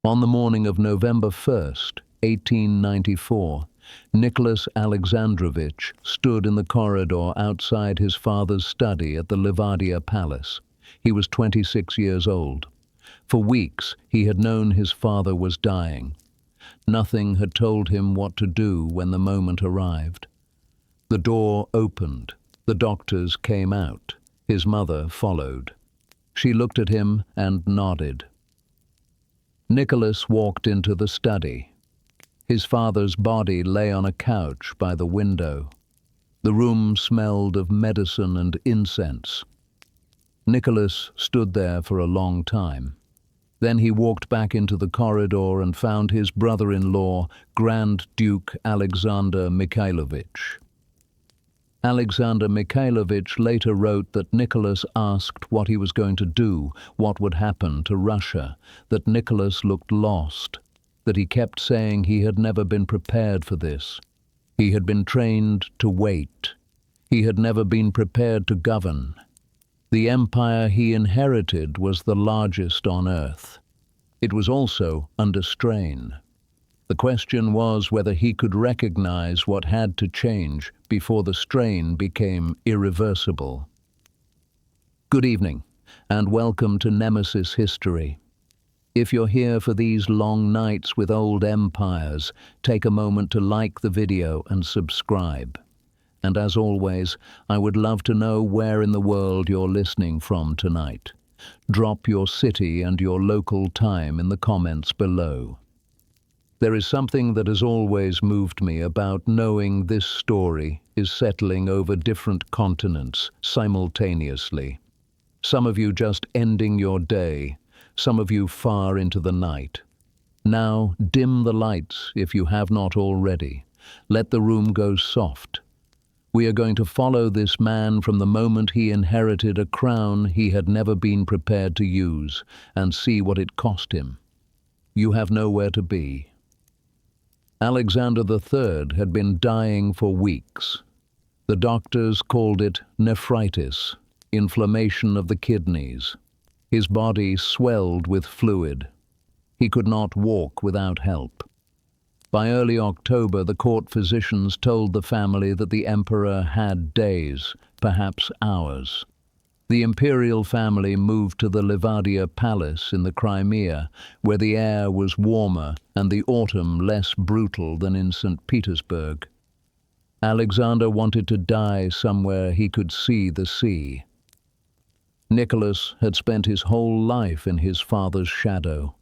On the morning of November 1st, 1894, Nicholas Alexandrovich stood in the corridor outside his father's study at the Livadia Palace. He was 26 years old. For weeks he had known his father was dying. Nothing had told him what to do when the moment arrived. The door opened. The doctors came out. His mother followed. She looked at him and nodded. Nicholas walked into the study. His father's body lay on a couch by the window. The room smelled of medicine and incense. Nicholas stood there for a long time. Then he walked back into the corridor and found his brother-in-law, Grand Duke Alexander Mikhailovich. Alexander Mikhailovich later wrote that Nicholas asked what he was going to do, what would happen to Russia, that Nicholas looked lost, that he kept saying he had never been prepared for this. He had been trained to wait. He had never been prepared to govern. The empire he inherited was the largest on earth. It was also under strain. The question was whether he could recognize what had to change before the strain became irreversible. Good evening, and welcome to Nemesis History. If you're here for these long nights with old empires, take a moment to like the video and subscribe. And as always, I would love to know where in the world you're listening from tonight. Drop your city and your local time in the comments below. There is something that has always moved me about knowing this story is settling over different continents simultaneously. Some of you just ending your day, some of you far into the night. Now dim the lights if you have not already. Let the room go soft. We are going to follow this man from the moment he inherited a crown he had never been prepared to use and see what it cost him. You have nowhere to be. Alexander III had been dying for weeks. The doctors called it nephritis, inflammation of the kidneys. His body swelled with fluid. He could not walk without help. By early October, the court physicians told the family that the emperor had days, perhaps hours. The imperial family moved to the Livadia Palace in the Crimea, where the air was warmer and the autumn less brutal than in St. Petersburg. Alexander wanted to die somewhere he could see the sea. Nicholas had spent his whole life in his father's shadow.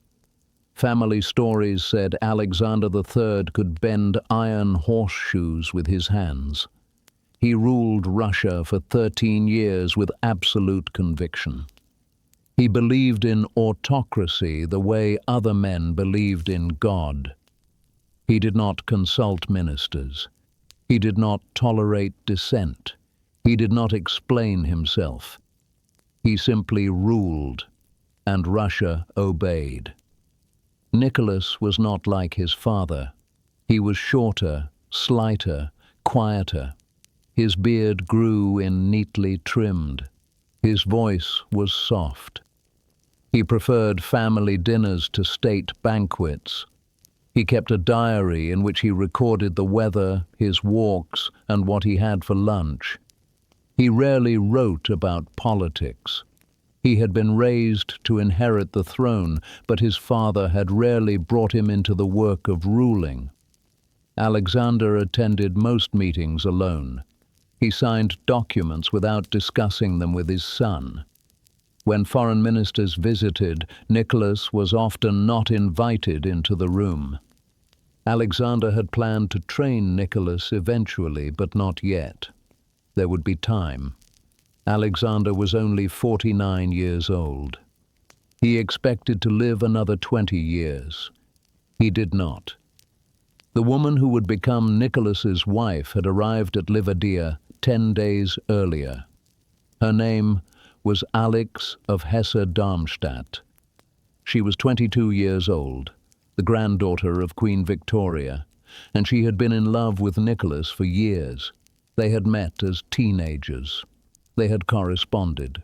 Family stories said Alexander III could bend iron horseshoes with his hands. He ruled Russia for 13 years with absolute conviction. He believed in autocracy the way other men believed in God. He did not consult ministers. He did not tolerate dissent. He did not explain himself. He simply ruled, and Russia obeyed. Nicholas was not like his father. He was shorter, slighter, quieter. His beard grew in neatly trimmed. His voice was soft. He preferred family dinners to state banquets. He kept a diary in which he recorded the weather, his walks, and what he had for lunch. He rarely wrote about politics. He had been raised to inherit the throne, but his father had rarely brought him into the work of ruling. Alexander attended most meetings alone. He signed documents without discussing them with his son. When foreign ministers visited, Nicholas was often not invited into the room. Alexander had planned to train Nicholas eventually, but not yet. There would be time. Alexander was only 49 years old. He expected to live another 20 years. He did not. The woman who would become Nicholas's wife had arrived at Livadia 10 days earlier. Her name was Alix of Hesse-Darmstadt. She was 22 years old, the granddaughter of Queen Victoria, and she had been in love with Nicholas for years. They had met as teenagers. They had corresponded.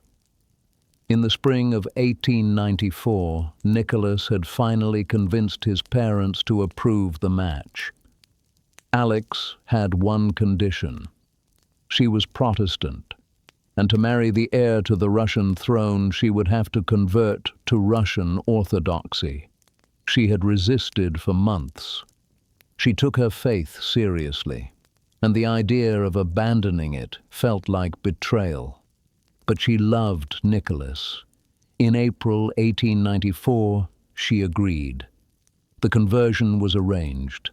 In the spring of 1894, Nicholas had finally convinced his parents to approve the match. Alex had one condition. She was Protestant, and to marry the heir to the Russian throne, she would have to convert to Russian orthodoxy. She had resisted for months. She took her faith seriously, and the idea of abandoning it felt like betrayal. But she loved Nicholas. In April 1894, she agreed. The conversion was arranged.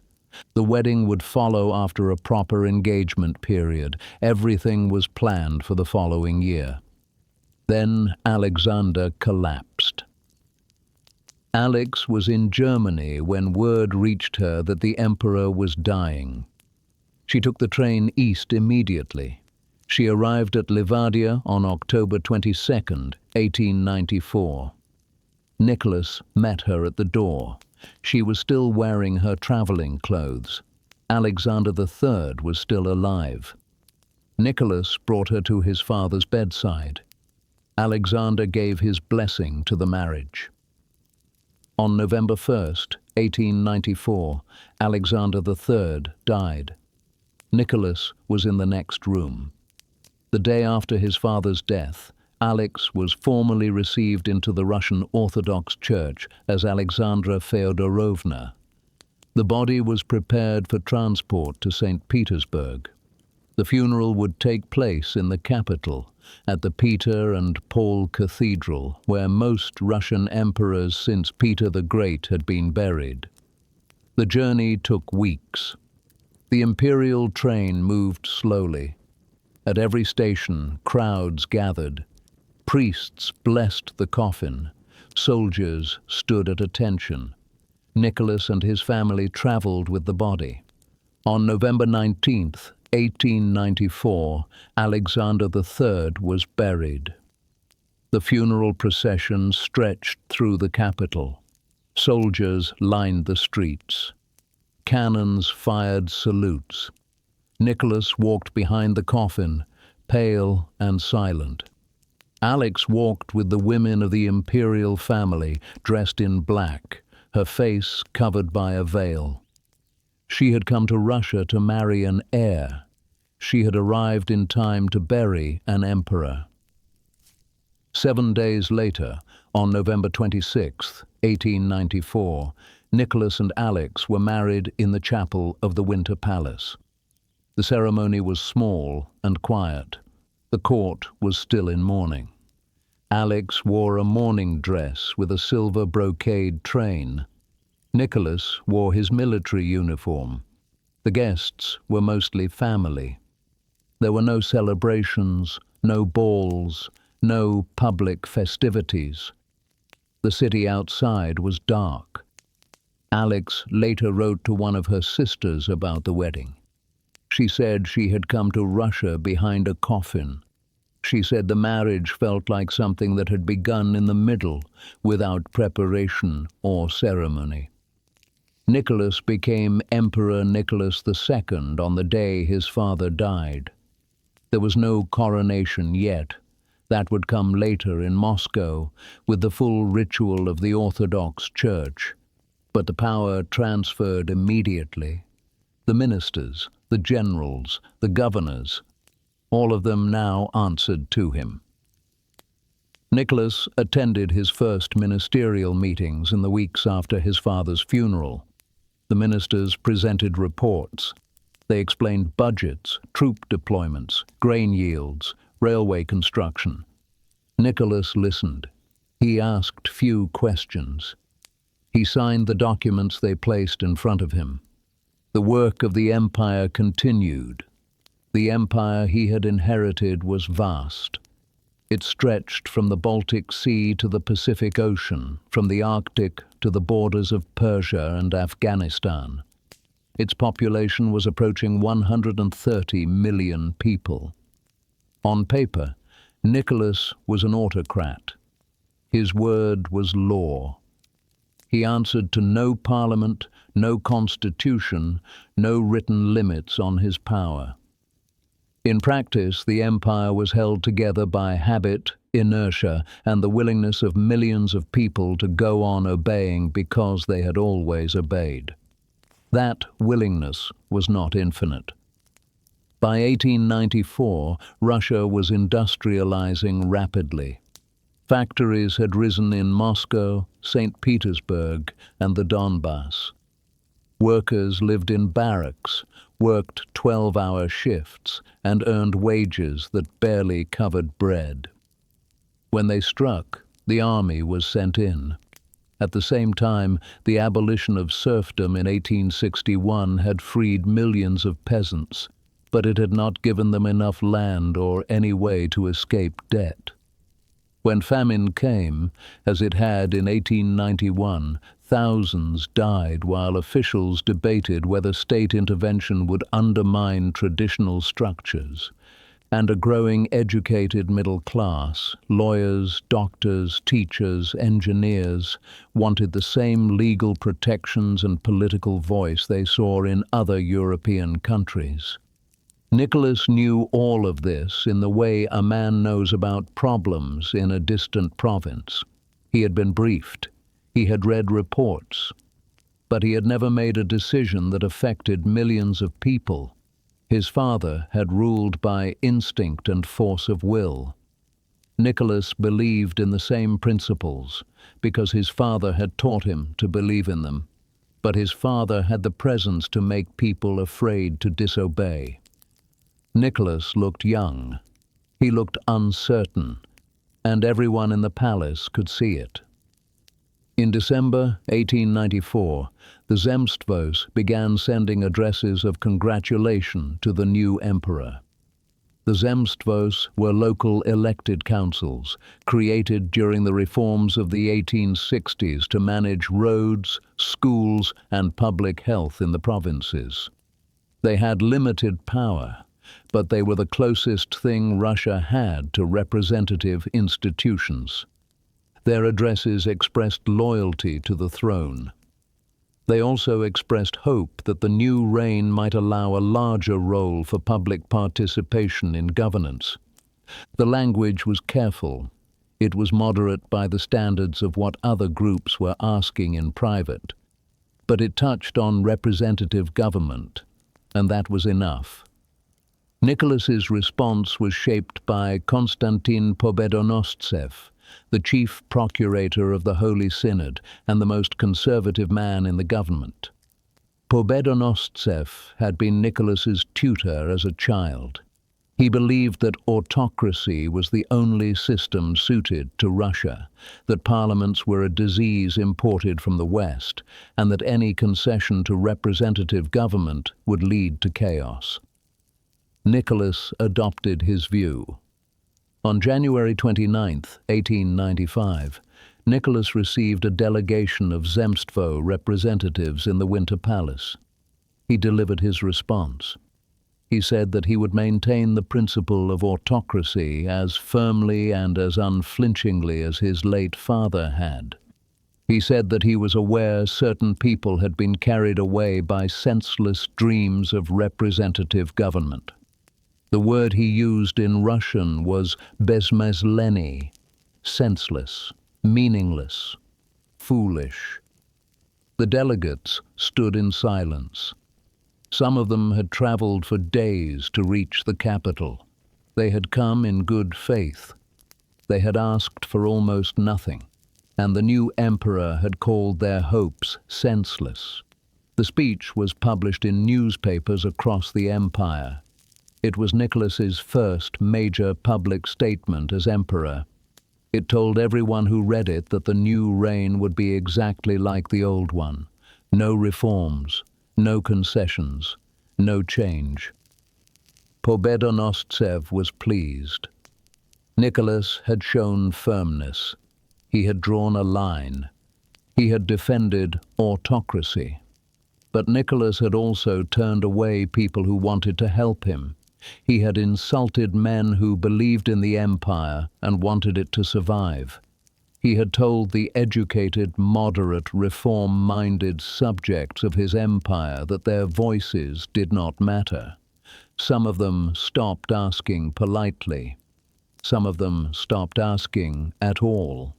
The wedding would follow after a proper engagement period. Everything was planned for the following year. Then Alexander collapsed. Alex was in Germany when word reached her that the emperor was dying. She took the train east immediately. She arrived at Livadia on October 22, 1894. Nicholas met her at the door. She was still wearing her traveling clothes. Alexander III was still alive. Nicholas brought her to his father's bedside. Alexander gave his blessing to the marriage. On November 1, 1894, Alexander III died. Nicholas was in the next room. The day after his father's death, Alex was formally received into the Russian Orthodox Church as Alexandra Feodorovna. The body was prepared for transport to St. Petersburg. The funeral would take place in the capital, at the Peter and Paul Cathedral, where most Russian emperors since Peter the Great had been buried. The journey took weeks. The imperial train moved slowly. At every station, crowds gathered. Priests blessed the coffin. Soldiers stood at attention. Nicholas and his family traveled with the body. On November 19, 1894, Alexander III was buried. The funeral procession stretched through the capital. Soldiers lined the streets. Cannons fired salutes. Nicholas walked behind the coffin, pale and silent. Alex walked with the women of the imperial family, dressed in black, her face covered by a veil. She had come to Russia to marry an heir. She had arrived in time to bury an emperor. 7 days later, on November 26, 1894, Nicholas and Alex were married in the chapel of the Winter Palace. The ceremony was small and quiet. The court was still in mourning. Alex wore a mourning dress with a silver brocade train. Nicholas wore his military uniform. The guests were mostly family. There were no celebrations, no balls, no public festivities. The city outside was dark. Alex later wrote to one of her sisters about the wedding. She said she had come to Russia behind a coffin. She said the marriage felt like something that had begun in the middle, without preparation or ceremony. Nicholas became Emperor Nicholas II on the day his father died. There was no coronation yet. That would come later in Moscow, with the full ritual of the Orthodox Church. But the power transferred immediately. The ministers, the generals, the governors, all of them now answered to him. Nicholas attended his first ministerial meetings in the weeks after his father's funeral. The ministers presented reports. They explained budgets, troop deployments, grain yields, railway construction. Nicholas listened. He asked few questions. He signed the documents they placed in front of him. The work of the empire continued. The empire he had inherited was vast. It stretched from the Baltic Sea to the Pacific Ocean, from the Arctic to the borders of Persia and Afghanistan. Its population was approaching 130 million people. On paper, Nicholas was an autocrat. His word was law. He answered to no parliament, no constitution, no written limits on his power. In practice, the empire was held together by habit, inertia, and the willingness of millions of people to go on obeying because they had always obeyed. That willingness was not infinite. By 1894, Russia was industrializing rapidly. Factories had risen in Moscow, St. Petersburg, and the Donbass. Workers lived in barracks, worked 12-hour shifts, and earned wages that barely covered bread. When they struck, the army was sent in. At the same time, the abolition of serfdom in 1861 had freed millions of peasants, but it had not given them enough land or any way to escape debt. When famine came, as it had in 1891, thousands died while officials debated whether state intervention would undermine traditional structures. And a growing educated middle class, lawyers, doctors, teachers, engineers, wanted the same legal protections and political voice they saw in other European countries. Nicholas knew all of this in the way a man knows about problems in a distant province. He had been briefed. He had read reports. But he had never made a decision that affected millions of people. His father had ruled by instinct and force of will. Nicholas believed in the same principles because his father had taught him to believe in them. But his father had the presence to make people afraid to disobey. Nicholas looked young. He looked uncertain, and everyone in the palace could see it. In December 1894, the Zemstvos began sending addresses of congratulation to the new emperor. The Zemstvos were local elected councils, created during the reforms of the 1860s to manage roads, schools, and public health in the provinces. They had limited power, but they were the closest thing Russia had to representative institutions. Their addresses expressed loyalty to the throne. They also expressed hope that the new reign might allow a larger role for public participation in governance. The language was careful. It was moderate by the standards of what other groups were asking in private. But it touched on representative government, and that was enough. Nicholas's response was shaped by Konstantin Pobedonostsev, the chief procurator of the Holy Synod and the most conservative man in the government. Pobedonostsev had been Nicholas's tutor as a child. He believed that autocracy was the only system suited to Russia, that parliaments were a disease imported from the West, and that any concession to representative government would lead to chaos. Nicholas adopted his view. On January 29, 1895, Nicholas received a delegation of Zemstvo representatives in the Winter Palace. He delivered his response. He said that he would maintain the principle of autocracy as firmly and as unflinchingly as his late father had. He said that he was aware certain people had been carried away by senseless dreams of representative government. The word he used in Russian was bezmezleny, senseless, meaningless, foolish. The delegates stood in silence. Some of them had traveled for days to reach the capital. They had come in good faith. They had asked for almost nothing, and the new emperor had called their hopes senseless. The speech was published in newspapers across the empire. It was Nicholas's first major public statement as emperor. It told everyone who read it that the new reign would be exactly like the old one. No reforms, no concessions, no change. Pobedonostsev was pleased. Nicholas had shown firmness. He had drawn a line. He had defended autocracy. But Nicholas had also turned away people who wanted to help him. He had insulted men who believed in the empire and wanted it to survive. He had told the educated, moderate, reform-minded subjects of his empire that their voices did not matter. Some of them stopped asking politely. Some of them stopped asking at all.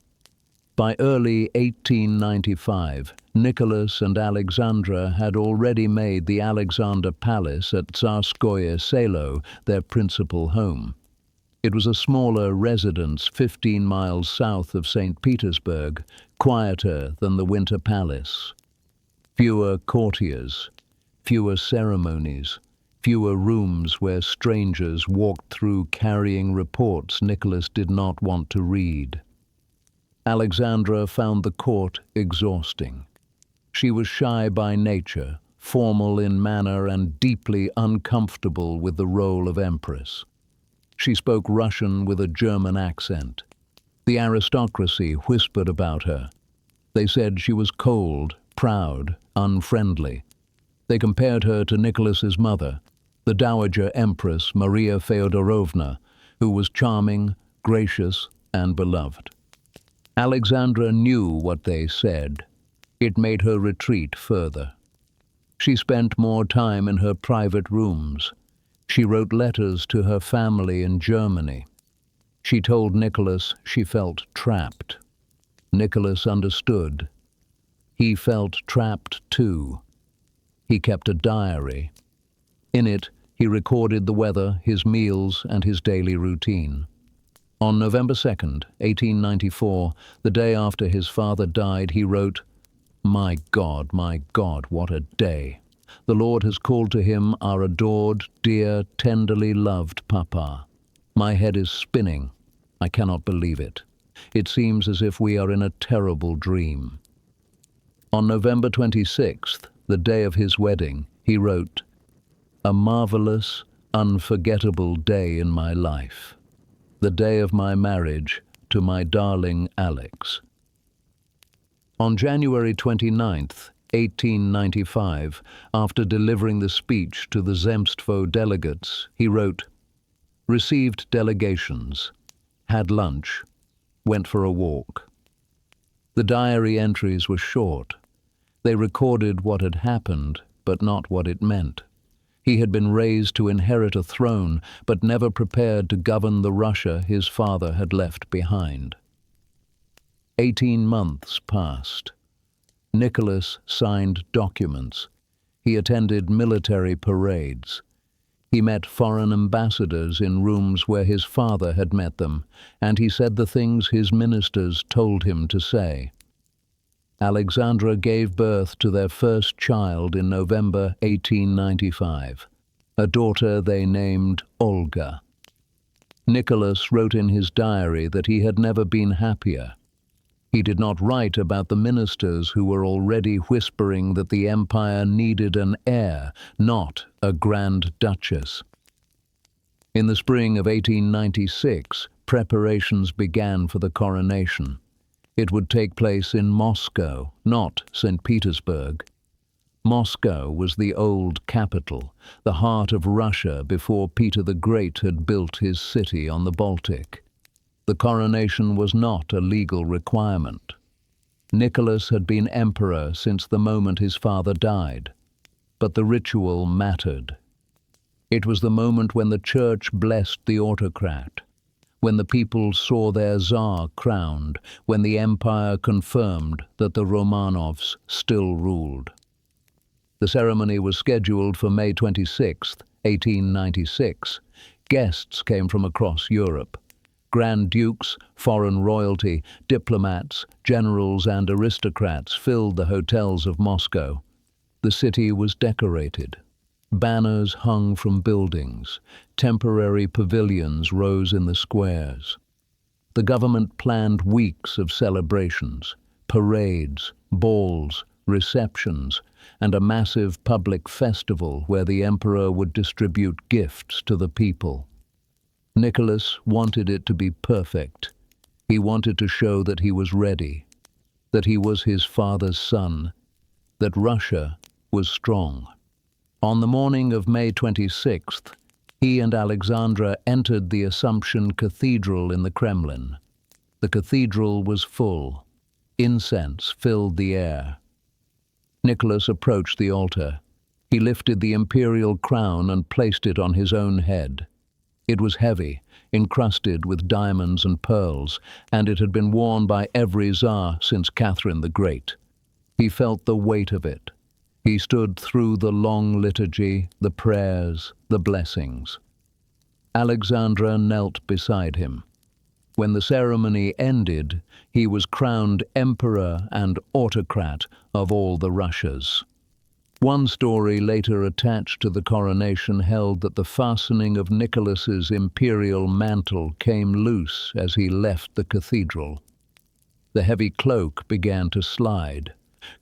By early 1895, Nicholas and Alexandra had already made the Alexander Palace at Tsarskoye Selo their principal home. It was a smaller residence 15 miles south of St. Petersburg, quieter than the Winter Palace. Fewer courtiers, fewer ceremonies, fewer rooms where strangers walked through carrying reports Nicholas did not want to read. Alexandra found the court exhausting. She was shy by nature, formal in manner, and deeply uncomfortable with the role of empress. She spoke Russian with a German accent. The aristocracy whispered about her. They said she was cold, proud, unfriendly. They compared her to Nicholas's mother, the Dowager Empress Maria Feodorovna, who was charming, gracious, and beloved. Alexandra knew what they said. It made her retreat further. She spent more time in her private rooms. She wrote letters to her family in Germany. She told Nicholas she felt trapped. Nicholas understood. He felt trapped too. He kept a diary. In it, he recorded the weather, his meals, and his daily routine. On November 2nd, 1894, the day after his father died, he wrote, my God, what a day! The Lord has called to him our adored, dear, tenderly loved Papa. My head is spinning. I cannot believe it. It seems as if we are in a terrible dream." On November 26th, the day of his wedding, he wrote, "A marvelous, unforgettable day in my life. The day of my marriage to my darling Alex." On January 29th, 1895, after delivering the speech to the Zemstvo delegates, he wrote, "Received delegations, had lunch, went for a walk." The diary entries were short. They recorded what had happened, but not what it meant. He had been raised to inherit a throne, but never prepared to govern the Russia his father had left behind. 18 months passed. Nicholas signed documents. He attended military parades. He met foreign ambassadors in rooms where his father had met them, and he said the things his ministers told him to say. Alexandra gave birth to their first child in November 1895, a daughter they named Olga. Nicholas wrote in his diary that he had never been happier. He did not write about the ministers who were already whispering that the empire needed an heir, not a grand duchess. In the spring of 1896, preparations began for the coronation. It would take place in Moscow, not St. Petersburg. Moscow was the old capital, the heart of Russia before Peter the Great had built his city on the Baltic. The coronation was not a legal requirement. Nicholas had been emperor since the moment his father died, but the ritual mattered. It was the moment when the church blessed the autocrat, when the people saw their Tsar crowned, when the empire confirmed that the Romanovs still ruled. The ceremony was scheduled for May 26, 1896. Guests came from across Europe. Grand dukes, foreign royalty, diplomats, generals and aristocrats filled the hotels of Moscow. The city was decorated. Banners hung from buildings. Temporary pavilions rose in the squares. The government planned weeks of celebrations, parades, balls, receptions, and a massive public festival where the emperor would distribute gifts to the people. Nicholas wanted it to be perfect. He wanted to show that he was ready, that he was his father's son, that Russia was strong. On the morning of May 26th, he and Alexandra entered the Assumption Cathedral in the Kremlin. The cathedral was full. Incense filled the air. Nicholas approached the altar. He lifted the imperial crown and placed it on his own head. It was heavy, encrusted with diamonds and pearls, and it had been worn by every Tsar since Catherine the Great. He felt the weight of it. He stood through the long liturgy, the prayers, the blessings. Alexandra knelt beside him. When the ceremony ended, he was crowned emperor and autocrat of all the Russias. One story later attached to the coronation held that the fastening of Nicholas's imperial mantle came loose as he left the cathedral. The heavy cloak began to slide.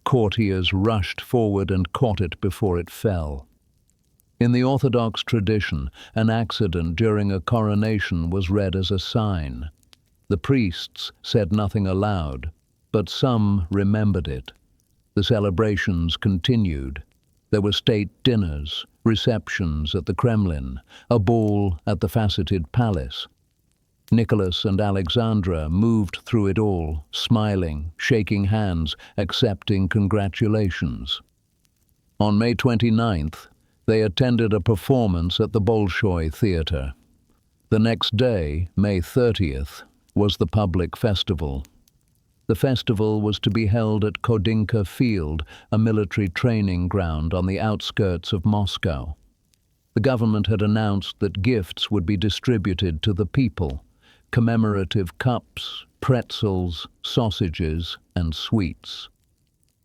Courtiers rushed forward and caught it before it fell. In the Orthodox tradition, an accident during a coronation was read as a sign. The priests said nothing aloud, but some remembered it. The celebrations continued. There were state dinners, receptions at the Kremlin, a ball at the faceted palace. Nicholas and Alexandra moved through it all, smiling, shaking hands, accepting congratulations. On May 29th, they attended a performance at the Bolshoi Theatre. The next day, May 30th, was the public festival. The festival was to be held at Khodynka Field, a military training ground on the outskirts of Moscow. The government had announced that gifts would be distributed to the people: commemorative cups, pretzels, sausages, and sweets.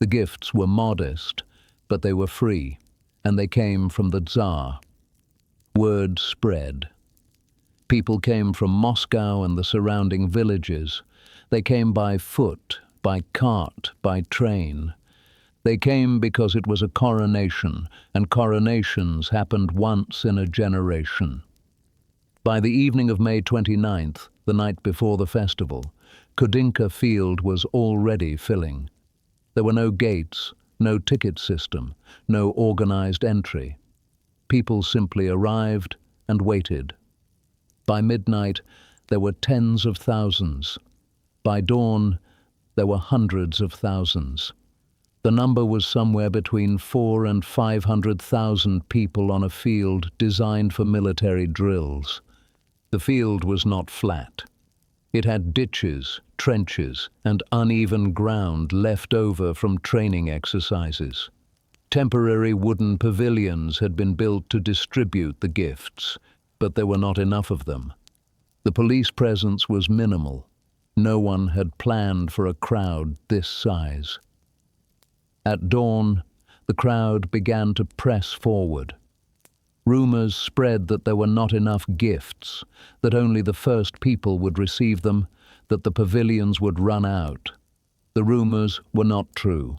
The gifts were modest, but they were free, and they came from the Tsar. Word spread. People came from Moscow and the surrounding villages. They came by foot, by cart, by train. They came because it was a coronation, and coronations happened once in a generation. By the evening of May 29th, the night before the festival, Khodynka Field was already filling. There were no gates, no ticket system, no organized entry. People simply arrived and waited. By midnight, there were tens of thousands. By dawn, there were hundreds of thousands. The number was somewhere between 400,000 and 500,000 people on a field designed for military drills. The field was not flat. It had ditches, trenches, and uneven ground left over from training exercises. Temporary wooden pavilions had been built to distribute the gifts, but there were not enough of them. The police presence was minimal. No one had planned for a crowd this size. At dawn, the crowd began to press forward. Rumors spread that there were not enough gifts, that only the first people would receive them, that the pavilions would run out. The rumors were not true,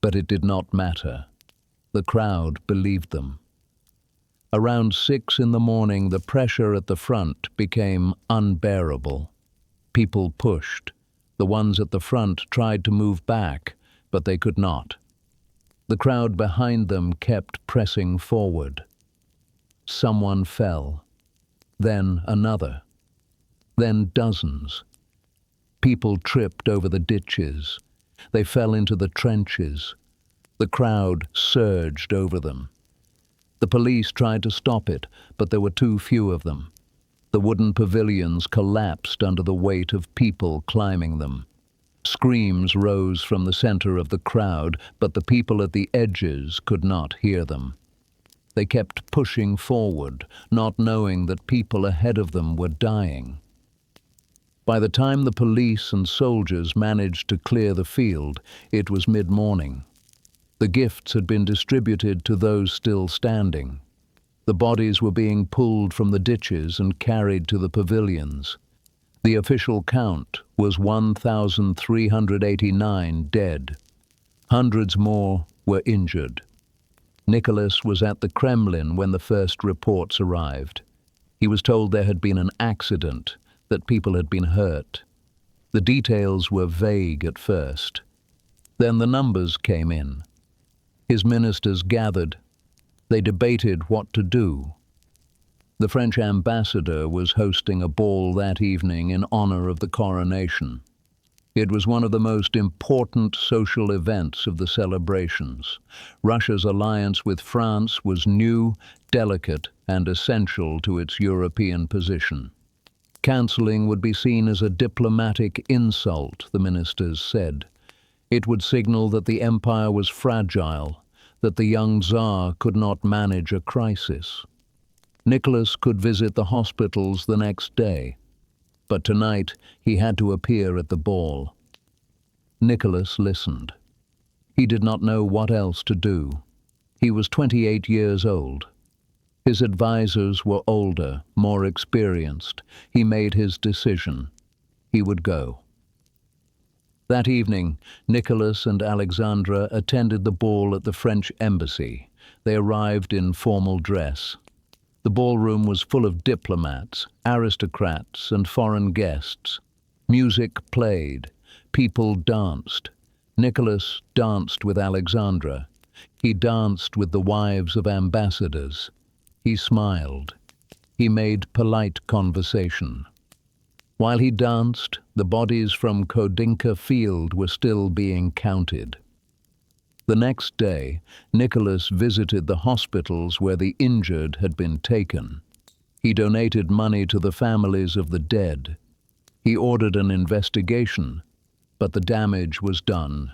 but it did not matter. The crowd believed them. Around 6 in the morning, the pressure at the front became unbearable. People pushed. The ones at the front tried to move back, but they could not. The crowd behind them kept pressing forward. Someone fell. Then another. Then dozens. People tripped over the ditches. They fell into the trenches. The crowd surged over them. The police tried to stop it, but there were too few of them. The wooden pavilions collapsed under the weight of people climbing them. Screams rose from the center of the crowd, but the people at the edges could not hear them. They kept pushing forward, not knowing that people ahead of them were dying. By the time the police and soldiers managed to clear the field, it was mid-morning. The gifts had been distributed to those still standing. The bodies were being pulled from the ditches and carried to the pavilions. The official count was 1,389 dead. Hundreds more were injured. Nicholas was at the Kremlin when the first reports arrived. He was told there had been an accident, that people had been hurt. The details were vague at first. Then the numbers came in. His ministers gathered. They debated what to do. The French ambassador was hosting a ball that evening in honor of the coronation. It was one of the most important social events of the celebrations. Russia's alliance with France was new, delicate, and essential to its European position. Cancelling would be seen as a diplomatic insult, the ministers said. It would signal that the empire was fragile, that the young Tsar could not manage a crisis. Nicholas could visit the hospitals the next day, but tonight he had to appear at the ball. Nicholas listened. He did not know what else to do. He was 28 years old. His advisors were older, more experienced. He made his decision. He would go. That evening, Nicholas and Alexandra attended the ball at the French embassy. They arrived in formal dress. The ballroom was full of diplomats, aristocrats, and foreign guests. Music played. People danced. Nicholas danced with Alexandra. He danced with the wives of ambassadors. He smiled. He made polite conversation. While he danced, the bodies from Khodynka field were still being counted. The next day, Nicholas visited the hospitals where the injured had been taken. He donated money to the families of the dead. He ordered an investigation, but the damage was done.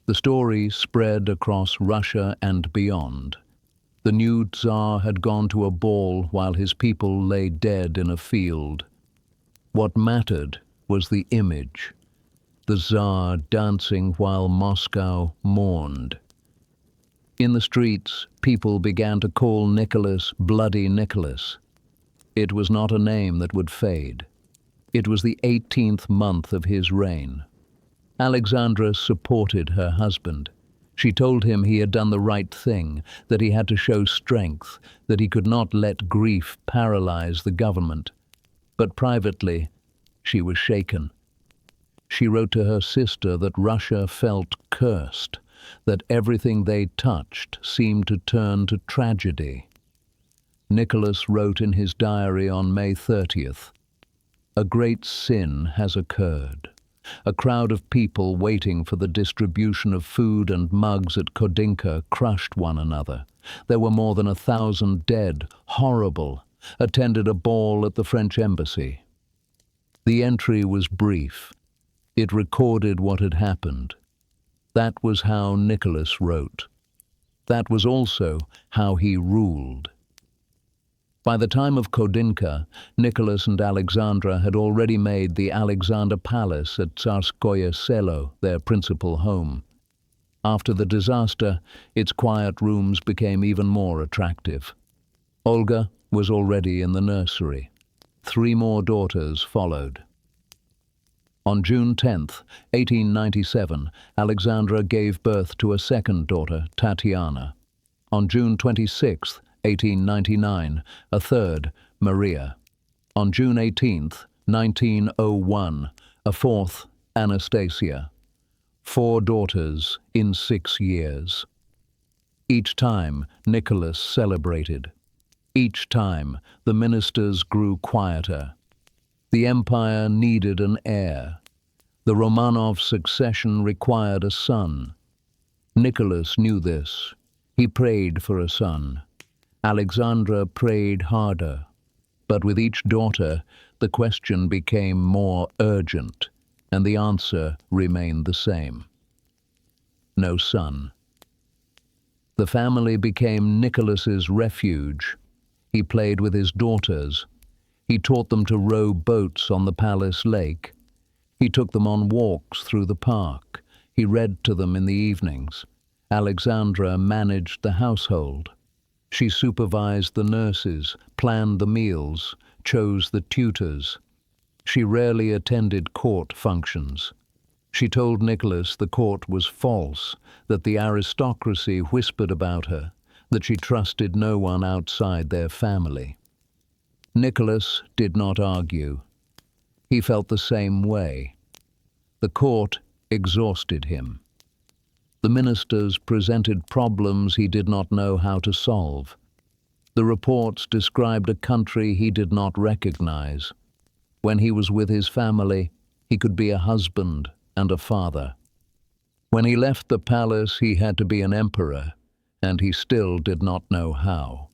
The story spread across Russia and beyond. The new Tsar had gone to a ball while his people lay dead in a field. What mattered was the image, the Tsar dancing while Moscow mourned. In the streets, people began to call Nicholas Bloody Nicholas. It was not a name that would fade. It was the 18th month of his reign. Alexandra supported her husband. She told him he had done the right thing, that he had to show strength, that he could not let grief paralyze the government. But privately, she was shaken. She wrote to her sister that Russia felt cursed, that everything they touched seemed to turn to tragedy. Nicholas wrote in his diary on May 30th, "A great sin has occurred. A crowd of people waiting for the distribution of food and mugs at Khodynka crushed one another. There were more than 1,000 dead, horrible, attended a ball at the French embassy." The entry was brief. It recorded what had happened. That was how Nicholas wrote. That was also how he ruled. By the time of Khodynka, Nicholas and Alexandra had already made the Alexander Palace at Tsarskoye Selo their principal home. After the disaster, its quiet rooms became even more attractive. Olga was already in the nursery. 3 more daughters followed. On June 10, 1897, Alexandra gave birth to a second daughter, Tatiana. On June 26, 1899, a third, Maria. On June 18, 1901, a fourth, Anastasia. 4 daughters in 6 years. Each time, Nicholas celebrated. Each time, the ministers grew quieter. The empire needed an heir. The Romanov succession required a son. Nicholas knew this. He prayed for a son. Alexandra prayed harder. But with each daughter, the question became more urgent, and the answer remained the same. No son. The family became Nicholas's refuge. He played with his daughters. He taught them to row boats on the palace lake. He took them on walks through the park. He read to them in the evenings. Alexandra managed the household. She supervised the nurses, planned the meals, chose the tutors. She rarely attended court functions. She told Nicholas the court was false, that the aristocracy whispered about her, that she trusted no one outside their family. Nicholas did not argue. He felt the same way. The court exhausted him. The ministers presented problems he did not know how to solve. The reports described a country he did not recognize. When he was with his family, he could be a husband, and a father. When he left the palace, he had to be an emperor, and he still did not know how.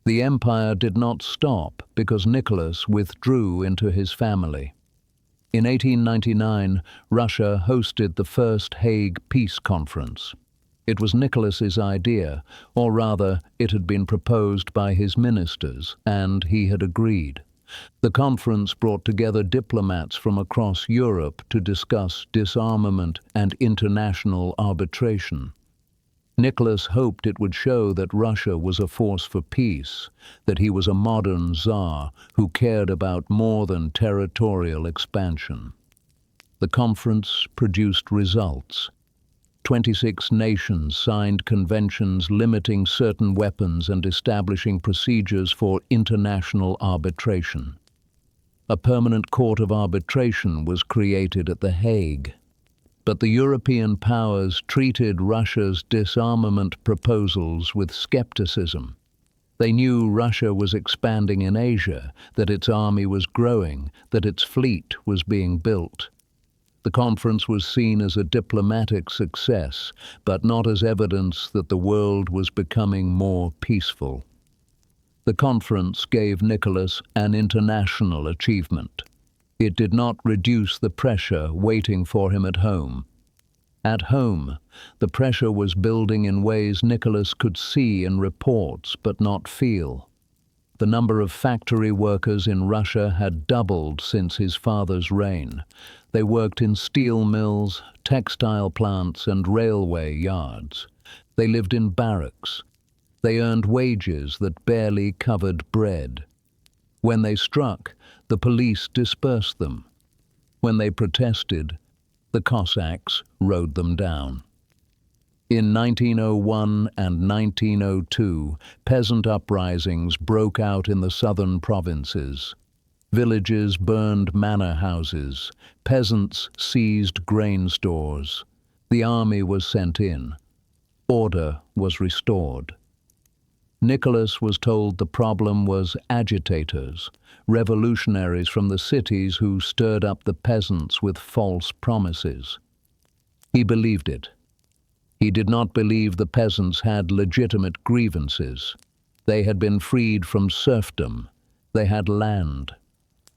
The empire did not stop because Nicholas withdrew into his family. In 1899, Russia hosted the First Hague Peace Conference. It was Nicholas's idea, or rather, it had been proposed by his ministers, and he had agreed. The conference brought together diplomats from across Europe to discuss disarmament and international arbitration. Nicholas hoped it would show that Russia was a force for peace, that he was a modern Tsar who cared about more than territorial expansion. The conference produced results. 26 nations signed conventions limiting certain weapons and establishing procedures for international arbitration. A permanent court of arbitration was created at The Hague. But the European powers treated Russia's disarmament proposals with skepticism. They knew Russia was expanding in Asia, that its army was growing, that its fleet was being built. The conference was seen as a diplomatic success, but not as evidence that the world was becoming more peaceful. The conference gave Nicholas an international achievement. It did not reduce the pressure waiting for him at home. At home, the pressure was building in ways Nicholas could see in reports but not feel. The number of factory workers in Russia had doubled since his father's reign. They worked in steel mills, textile plants, and railway yards. They lived in barracks. They earned wages that barely covered bread. When they struck, the police dispersed them. When they protested, the Cossacks rode them down. In 1901 and 1902, peasant uprisings broke out in the southern provinces. Villages burned manor houses. Peasants seized grain stores. The army was sent in. Order was restored. Nicholas was told the problem was agitators, revolutionaries from the cities who stirred up the peasants with false promises. He believed it. He did not believe the peasants had legitimate grievances. They had been freed from serfdom. They had land.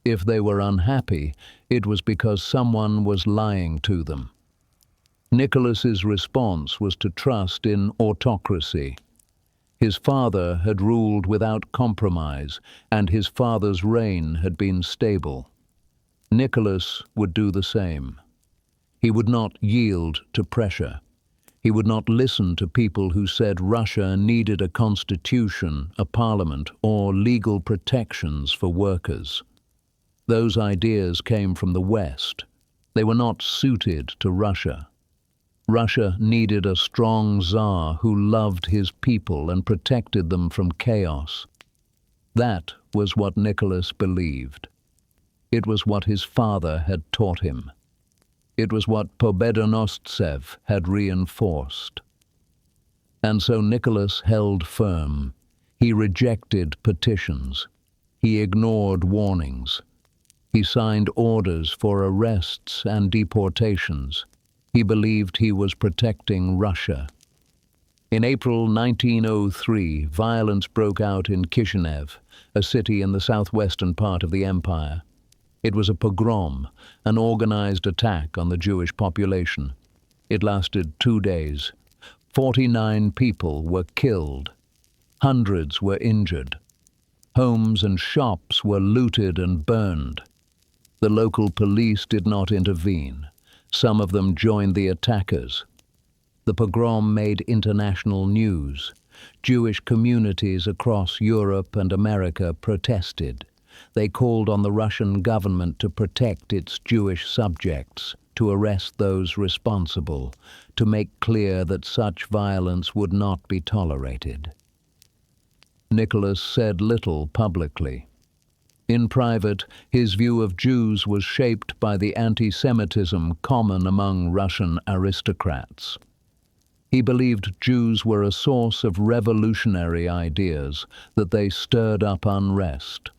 If they were unhappy, it was because someone was lying to them. Nicholas's response was to trust in autocracy. His father had ruled without compromise, and his father's reign had been stable. Nicholas would do the same. He would not yield to pressure. He would not listen to people who said Russia needed a constitution, a parliament, or legal protections for workers. Those ideas came from the West. They were not suited to Russia. Russia needed a strong Tsar who loved his people and protected them from chaos. That was what Nicholas believed. It was what his father had taught him. It was what Pobedonostsev had reinforced. And so Nicholas held firm. He rejected petitions. He ignored warnings. He signed orders for arrests and deportations. He believed he was protecting Russia. In April 1903, violence broke out in Kishinev, a city in the southwestern part of the empire. It was a pogrom, an organized attack on the Jewish population. It lasted 2 days. 49 people were killed. Hundreds were injured. Homes and shops were looted and burned. The local police did not intervene. Some of them joined the attackers. The pogrom made international news. Jewish communities across Europe and America protested. They called on the Russian government to protect its Jewish subjects, to arrest those responsible, to make clear that such violence would not be tolerated. Nicholas said little publicly. In private, his view of Jews was shaped by the anti-Semitism common among Russian aristocrats. He believed Jews were a source of revolutionary ideas, that they stirred up unrest,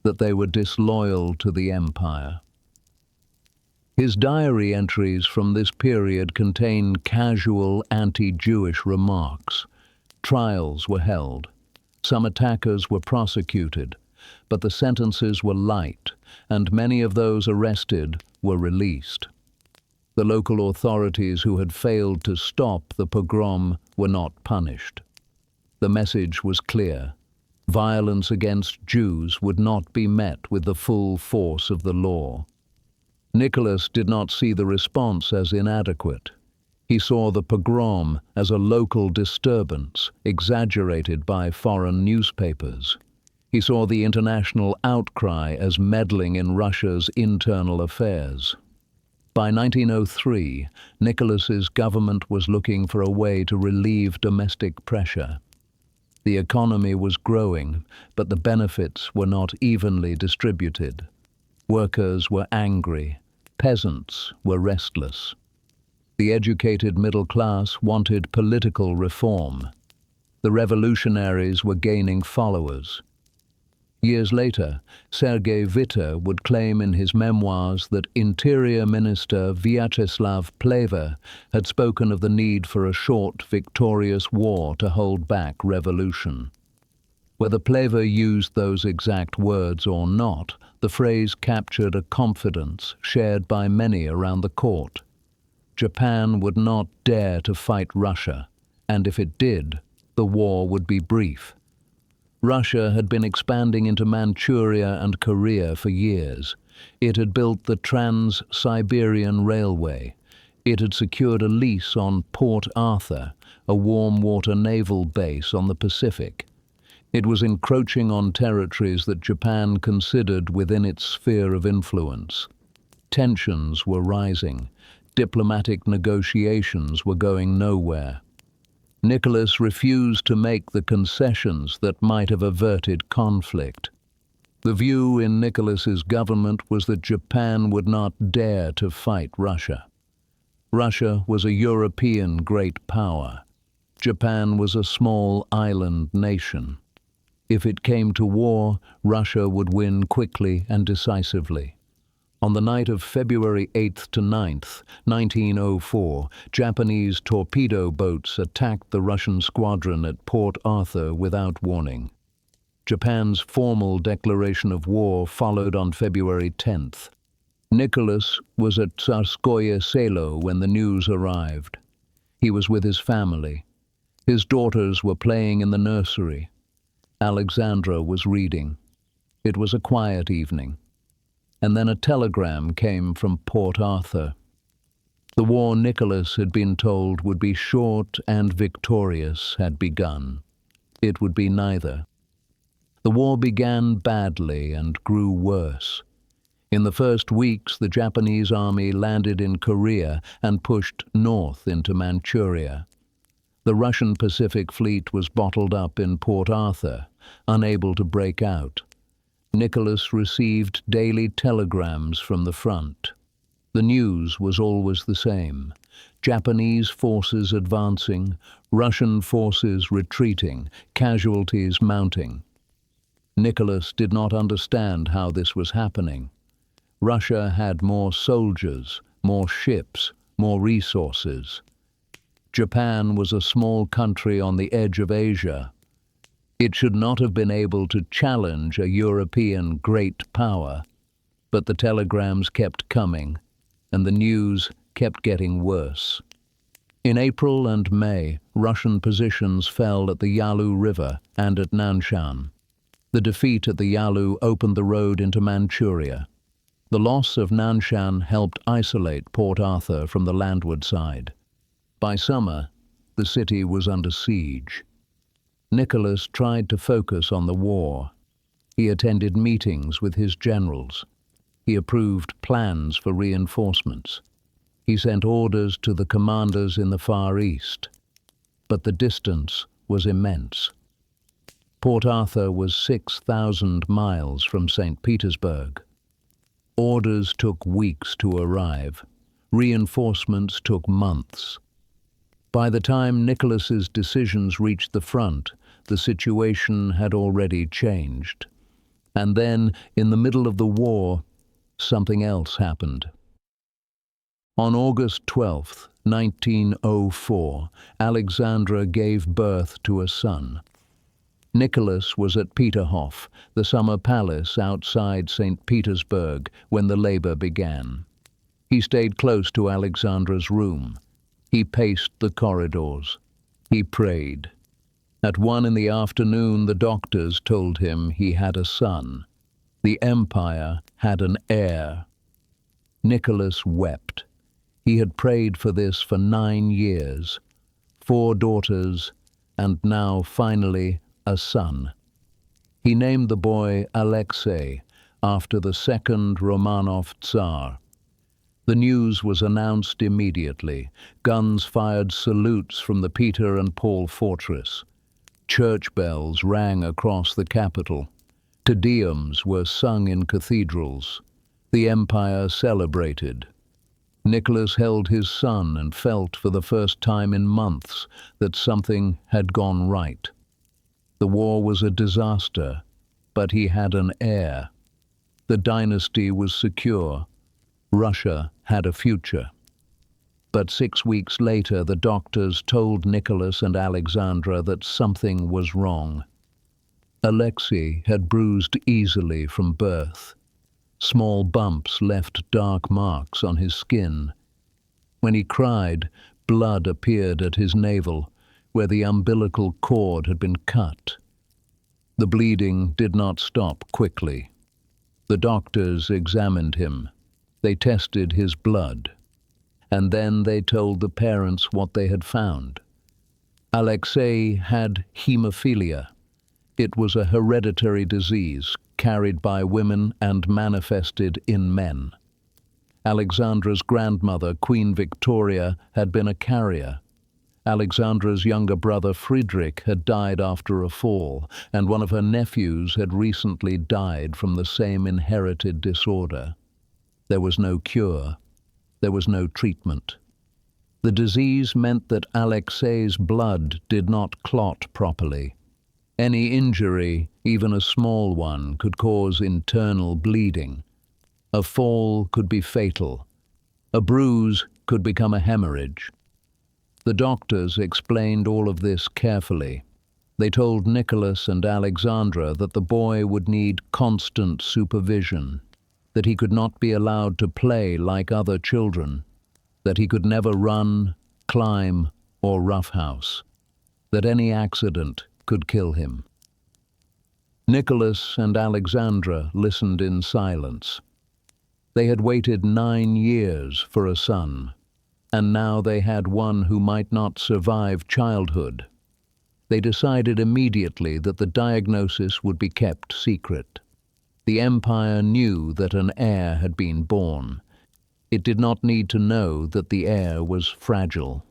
that they were disloyal to the empire. His diary entries from this period contain casual anti-Jewish remarks. Trials were held. Some attackers were prosecuted, but the sentences were light, and many of those arrested were released. The local authorities who had failed to stop the pogrom were not punished. The message was clear. Violence against Jews would not be met with the full force of the law. Nicholas did not see the response as inadequate. He saw the pogrom as a local disturbance, exaggerated by foreign newspapers. He saw the international outcry as meddling in Russia's internal affairs. By 1903, Nicholas's government was looking for a way to relieve domestic pressure. The economy was growing, but the benefits were not evenly distributed. Workers were angry. Peasants were restless. The educated middle class wanted political reform. The revolutionaries were gaining followers. Years later, Sergei Witte would claim in his memoirs that Interior Minister Vyacheslav Pleva had spoken of the need for a short, victorious war to hold back revolution. Whether Pleva used those exact words or not, the phrase captured a confidence shared by many around the court. Japan would not dare to fight Russia, and if it did, the war would be brief. Russia had been expanding into Manchuria and Korea for years. It had built the Trans-Siberian Railway. It had secured a lease on Port Arthur, a warm-water naval base on the Pacific. It was encroaching on territories that Japan considered within its sphere of influence. Tensions were rising. Diplomatic negotiations were going nowhere. Nicholas refused to make the concessions that might have averted conflict. The view in Nicholas's government was that Japan would not dare to fight Russia. Russia was a European great power. Japan was a small island nation. If it came to war, Russia would win quickly and decisively. On the night of February 8th to 9th, 1904, Japanese torpedo boats attacked the Russian squadron at Port Arthur without warning. Japan's formal declaration of war followed on February 10th. Nicholas was at Tsarskoye Selo when the news arrived. He was with his family. His daughters were playing in the nursery. Alexandra was reading. It was a quiet evening. And then a telegram came from Port Arthur. The war Nicholas had been told would be short and victorious had begun. It would be neither. The war began badly and grew worse. In the first weeks, the Japanese army landed in Korea and pushed north into Manchuria. The Russian Pacific Fleet was bottled up in Port Arthur, unable to break out. Nicholas received daily telegrams from the front. The news was always the same. Japanese forces advancing, Russian forces retreating, casualties mounting. Nicholas did not understand how this was happening. Russia had more soldiers, more ships, more resources. Japan was a small country on the edge of Asia. It should not have been able to challenge a European great power, but the telegrams kept coming, and the news kept getting worse. In April and May, Russian positions fell at the Yalu River and at Nanshan. The defeat at the Yalu opened the road into Manchuria. The loss of Nanshan helped isolate Port Arthur from the landward side. By summer, the city was under siege. Nicholas tried to focus on the war. He attended meetings with his generals. He approved plans for reinforcements. He sent orders to the commanders in the Far East. But the distance was immense. Port Arthur was 6,000 miles from St. Petersburg. Orders took weeks to arrive. Reinforcements took months. By the time Nicholas's decisions reached the front, the situation had already changed. And then, in the middle of the war, something else happened. On August 12, 1904, Alexandra gave birth to a son. Nicholas was at Peterhof, the summer palace outside St. Petersburg, when the labor began. He stayed close to Alexandra's room. He paced the corridors. He prayed. At 1 in the afternoon, the doctors told him he had a son. The empire had an heir. Nicholas wept. He had prayed for this for 9 years, 4 daughters, and now, finally, a son. He named the boy Alexei, after the second Romanov Tsar. The news was announced immediately. Guns fired salutes from the Peter and Paul fortress. Church bells rang across the capital. Te Deums were sung in cathedrals. The empire celebrated. Nicholas held his son and felt for the first time in months that something had gone right. The war was a disaster, but he had an heir. The dynasty was secure. Russia had a future. But 6 weeks later, the doctors told Nicholas and Alexandra that something was wrong. Alexei had bruised easily from birth. Small bumps left dark marks on his skin. When he cried, blood appeared at his navel, where the umbilical cord had been cut. The bleeding did not stop quickly. The doctors examined him. They tested his blood. And then they told the parents what they had found. Alexei had hemophilia. It was a hereditary disease carried by women and manifested in men. Alexandra's grandmother, Queen Victoria, had been a carrier. Alexandra's younger brother, Friedrich, had died after a fall, and one of her nephews had recently died from the same inherited disorder. There was no cure. There was no treatment. The disease meant that Alexei's blood did not clot properly. Any injury, even a small one, could cause internal bleeding. A fall could be fatal. A bruise could become a hemorrhage. The doctors explained all of this carefully. They told Nicholas and Alexandra that the boy would need constant supervision, that he could not be allowed to play like other children, that he could never run, climb, or roughhouse, that any accident could kill him. Nicholas and Alexandra listened in silence. They had waited 9 years for a son, and now they had one who might not survive childhood. They decided immediately that the diagnosis would be kept secret. The empire knew that an heir had been born. It did not need to know that the heir was fragile.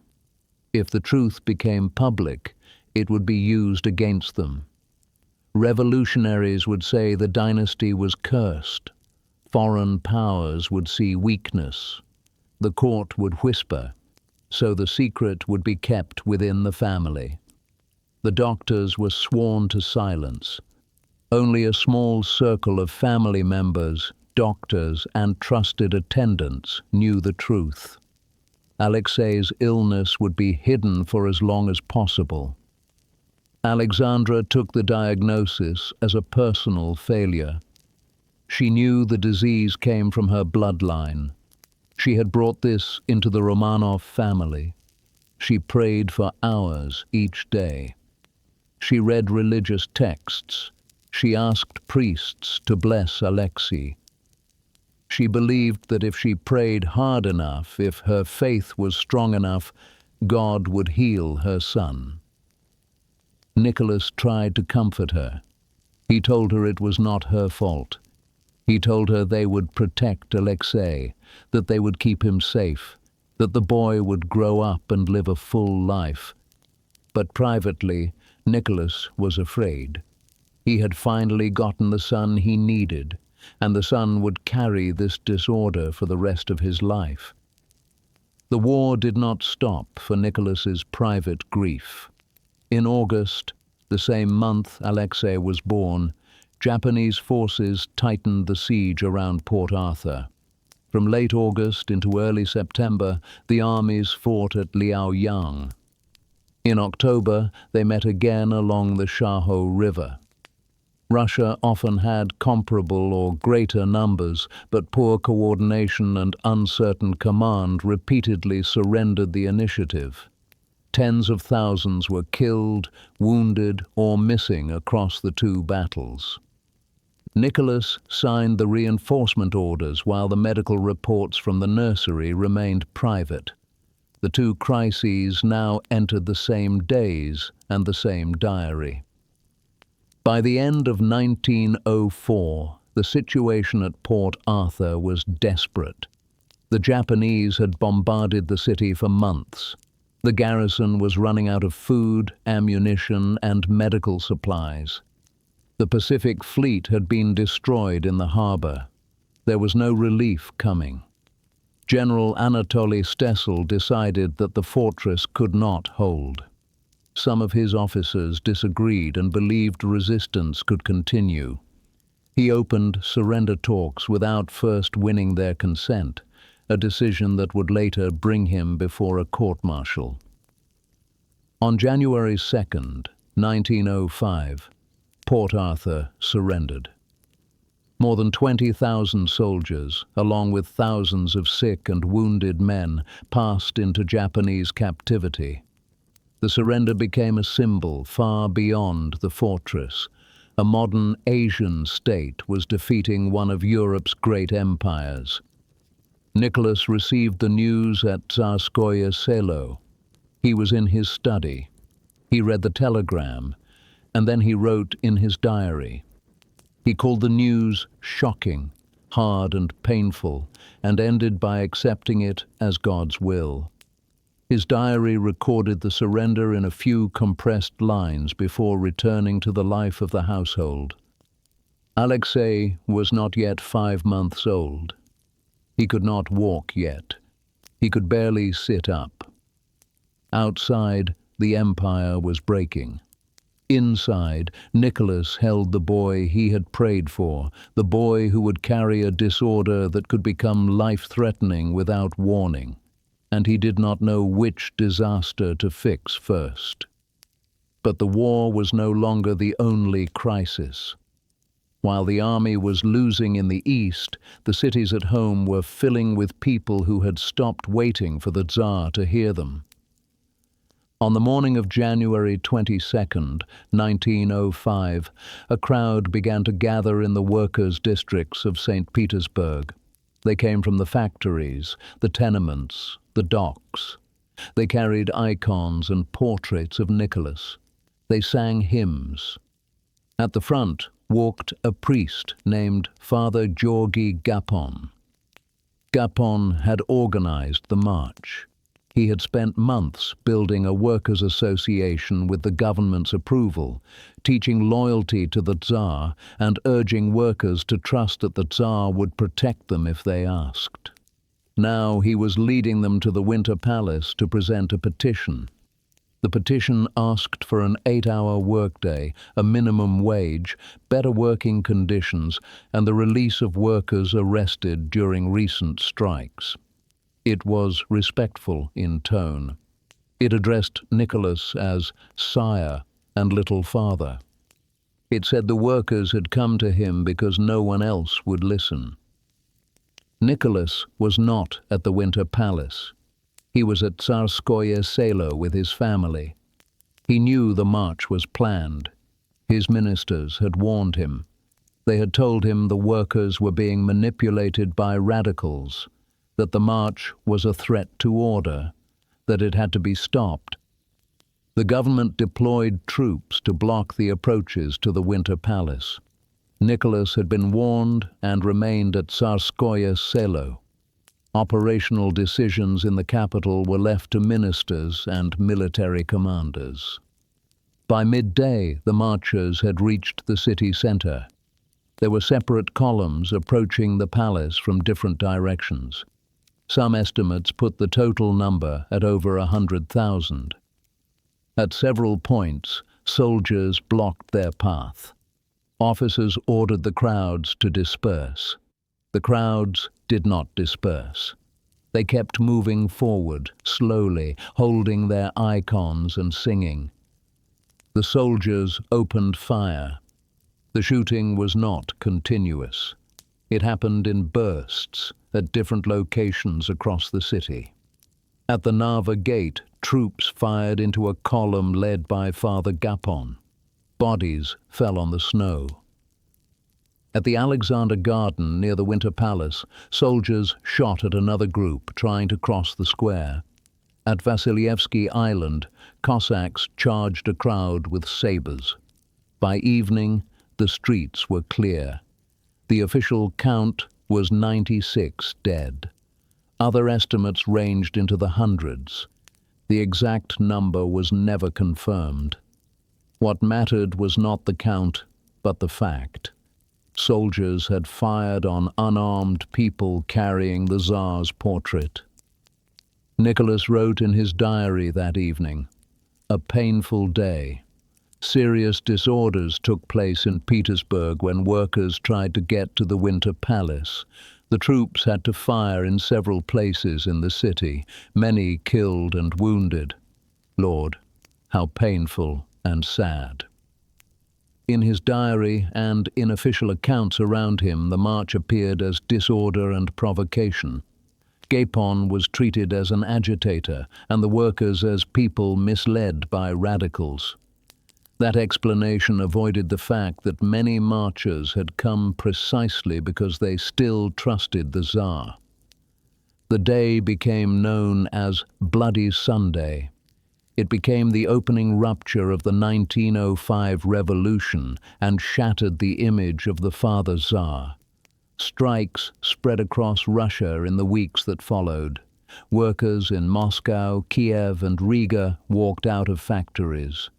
If the truth became public, it would be used against them. Revolutionaries would say the dynasty was cursed. Foreign powers would see weakness. The court would whisper, so the secret would be kept within the family. The doctors were sworn to silence. Only a small circle of family members, doctors, and trusted attendants knew the truth. Alexei's illness would be hidden for as long as possible. Alexandra took the diagnosis as a personal failure. She knew the disease came from her bloodline. She had brought this into the Romanov family. She prayed for hours each day. She read religious texts. She asked priests to bless Alexei. She believed that if she prayed hard enough, if her faith was strong enough, God would heal her son. Nicholas tried to comfort her. He told her it was not her fault. He told her they would protect Alexei, that they would keep him safe, that the boy would grow up and live a full life. But privately, Nicholas was afraid. He had finally gotten the son he needed, and the son would carry this disorder for the rest of his life. The war did not stop for Nicholas's private grief. In August, the same month Alexei was born, Japanese forces tightened the siege around Port Arthur. From late August into early September, the armies fought at Liaoyang. In October, they met again along the Shaho River. Russia often had comparable or greater numbers, but poor coordination and uncertain command repeatedly surrendered the initiative. Tens of thousands were killed, wounded, or missing across the two battles. Nicholas signed the reinforcement orders while the medical reports from the nursery remained private. The two crises now entered the same days and the same diary. By the end of 1904, the situation at Port Arthur was desperate. The Japanese had bombarded the city for months. The garrison was running out of food, ammunition, and medical supplies. The Pacific Fleet had been destroyed in the harbor. There was no relief coming. General Anatoly Stessel decided that the fortress could not hold. Some of his officers disagreed and believed resistance could continue. He opened surrender talks without first winning their consent, a decision that would later bring him before a court-martial. On January 2nd, 1905, Port Arthur surrendered. More than 20,000 soldiers, along with thousands of sick and wounded men, passed into Japanese captivity. The surrender became a symbol far beyond the fortress. A modern Asian state was defeating one of Europe's great empires. Nicholas received the news at Tsarskoye Selo. He was in his study. He read the telegram, and then he wrote in his diary. He called the news shocking, hard and painful, and ended by accepting it as God's will. His diary recorded the surrender in a few compressed lines before returning to the life of the household. Alexei was not yet 5 months old. He could not walk yet. He could barely sit up. Outside, the empire was breaking. Inside, Nicholas held the boy he had prayed for, the boy who would carry a disorder that could become life-threatening without warning, and he did not know which disaster to fix first. But the war was no longer the only crisis. While the army was losing in the east, the cities at home were filling with people who had stopped waiting for the Tsar to hear them. On the morning of January 22nd, 1905, a crowd began to gather in the workers' districts of St. Petersburg. They came from the factories, the tenements, the docks. They carried icons and portraits of Nicholas. They sang hymns. At the front walked a priest named Father Georgy Gapon. Gapon had organized the march. He had spent months building a workers' association with the government's approval, teaching loyalty to the Tsar and urging workers to trust that the Tsar would protect them if they asked. Now he was leading them to the Winter Palace to present a petition. The petition asked for an 8-hour workday, a minimum wage, better working conditions, and the release of workers arrested during recent strikes. It was respectful in tone. It addressed Nicholas as sire and little father. It said the workers had come to him because no one else would listen. Nicholas was not at the Winter Palace. He was at Tsarskoye Selo with his family. He knew the march was planned. His ministers had warned him. They had told him the workers were being manipulated by radicals, that the march was a threat to order, that it had to be stopped. The government deployed troops to block the approaches to the Winter Palace. Nicholas had been warned and remained at Tsarskoye Selo. Operational decisions in the capital were left to ministers and military commanders. By midday, the marchers had reached the city center. There were separate columns approaching the palace from different directions. Some estimates put the total number at over 100,000. At several points, soldiers blocked their path. Officers ordered the crowds to disperse. The crowds did not disperse. They kept moving forward, slowly, holding their icons and singing. The soldiers opened fire. The shooting was not continuous. It happened in bursts at different locations across the city. At the Narva gate, troops fired into a column led by Father Gapon. Bodies fell on the snow. At the Alexander Garden near the Winter Palace, soldiers shot at another group trying to cross the square. At Vasilyevsky Island, Cossacks charged a crowd with sabers. By evening, the streets were clear. The official count was 96 dead. Other estimates ranged into the hundreds. The exact number was never confirmed. What mattered was not the count, but the fact. Soldiers had fired on unarmed people carrying the Tsar's portrait. Nicholas wrote in his diary that evening, "A painful day. Serious disorders took place in Petersburg when workers tried to get to the Winter Palace. The troops had to fire in several places in the city, many killed and wounded. Lord, how painful and sad." In his diary and in official accounts around him, the march appeared as disorder and provocation. Gapon was treated as an agitator, and the workers as people misled by radicals. That explanation avoided the fact that many marchers had come precisely because they still trusted the Tsar. The day became known as Bloody Sunday. It became the opening rupture of the 1905 revolution and shattered the image of the Father Tsar. Strikes spread across Russia in the weeks that followed. Workers in Moscow, Kiev, and Riga walked out of factories.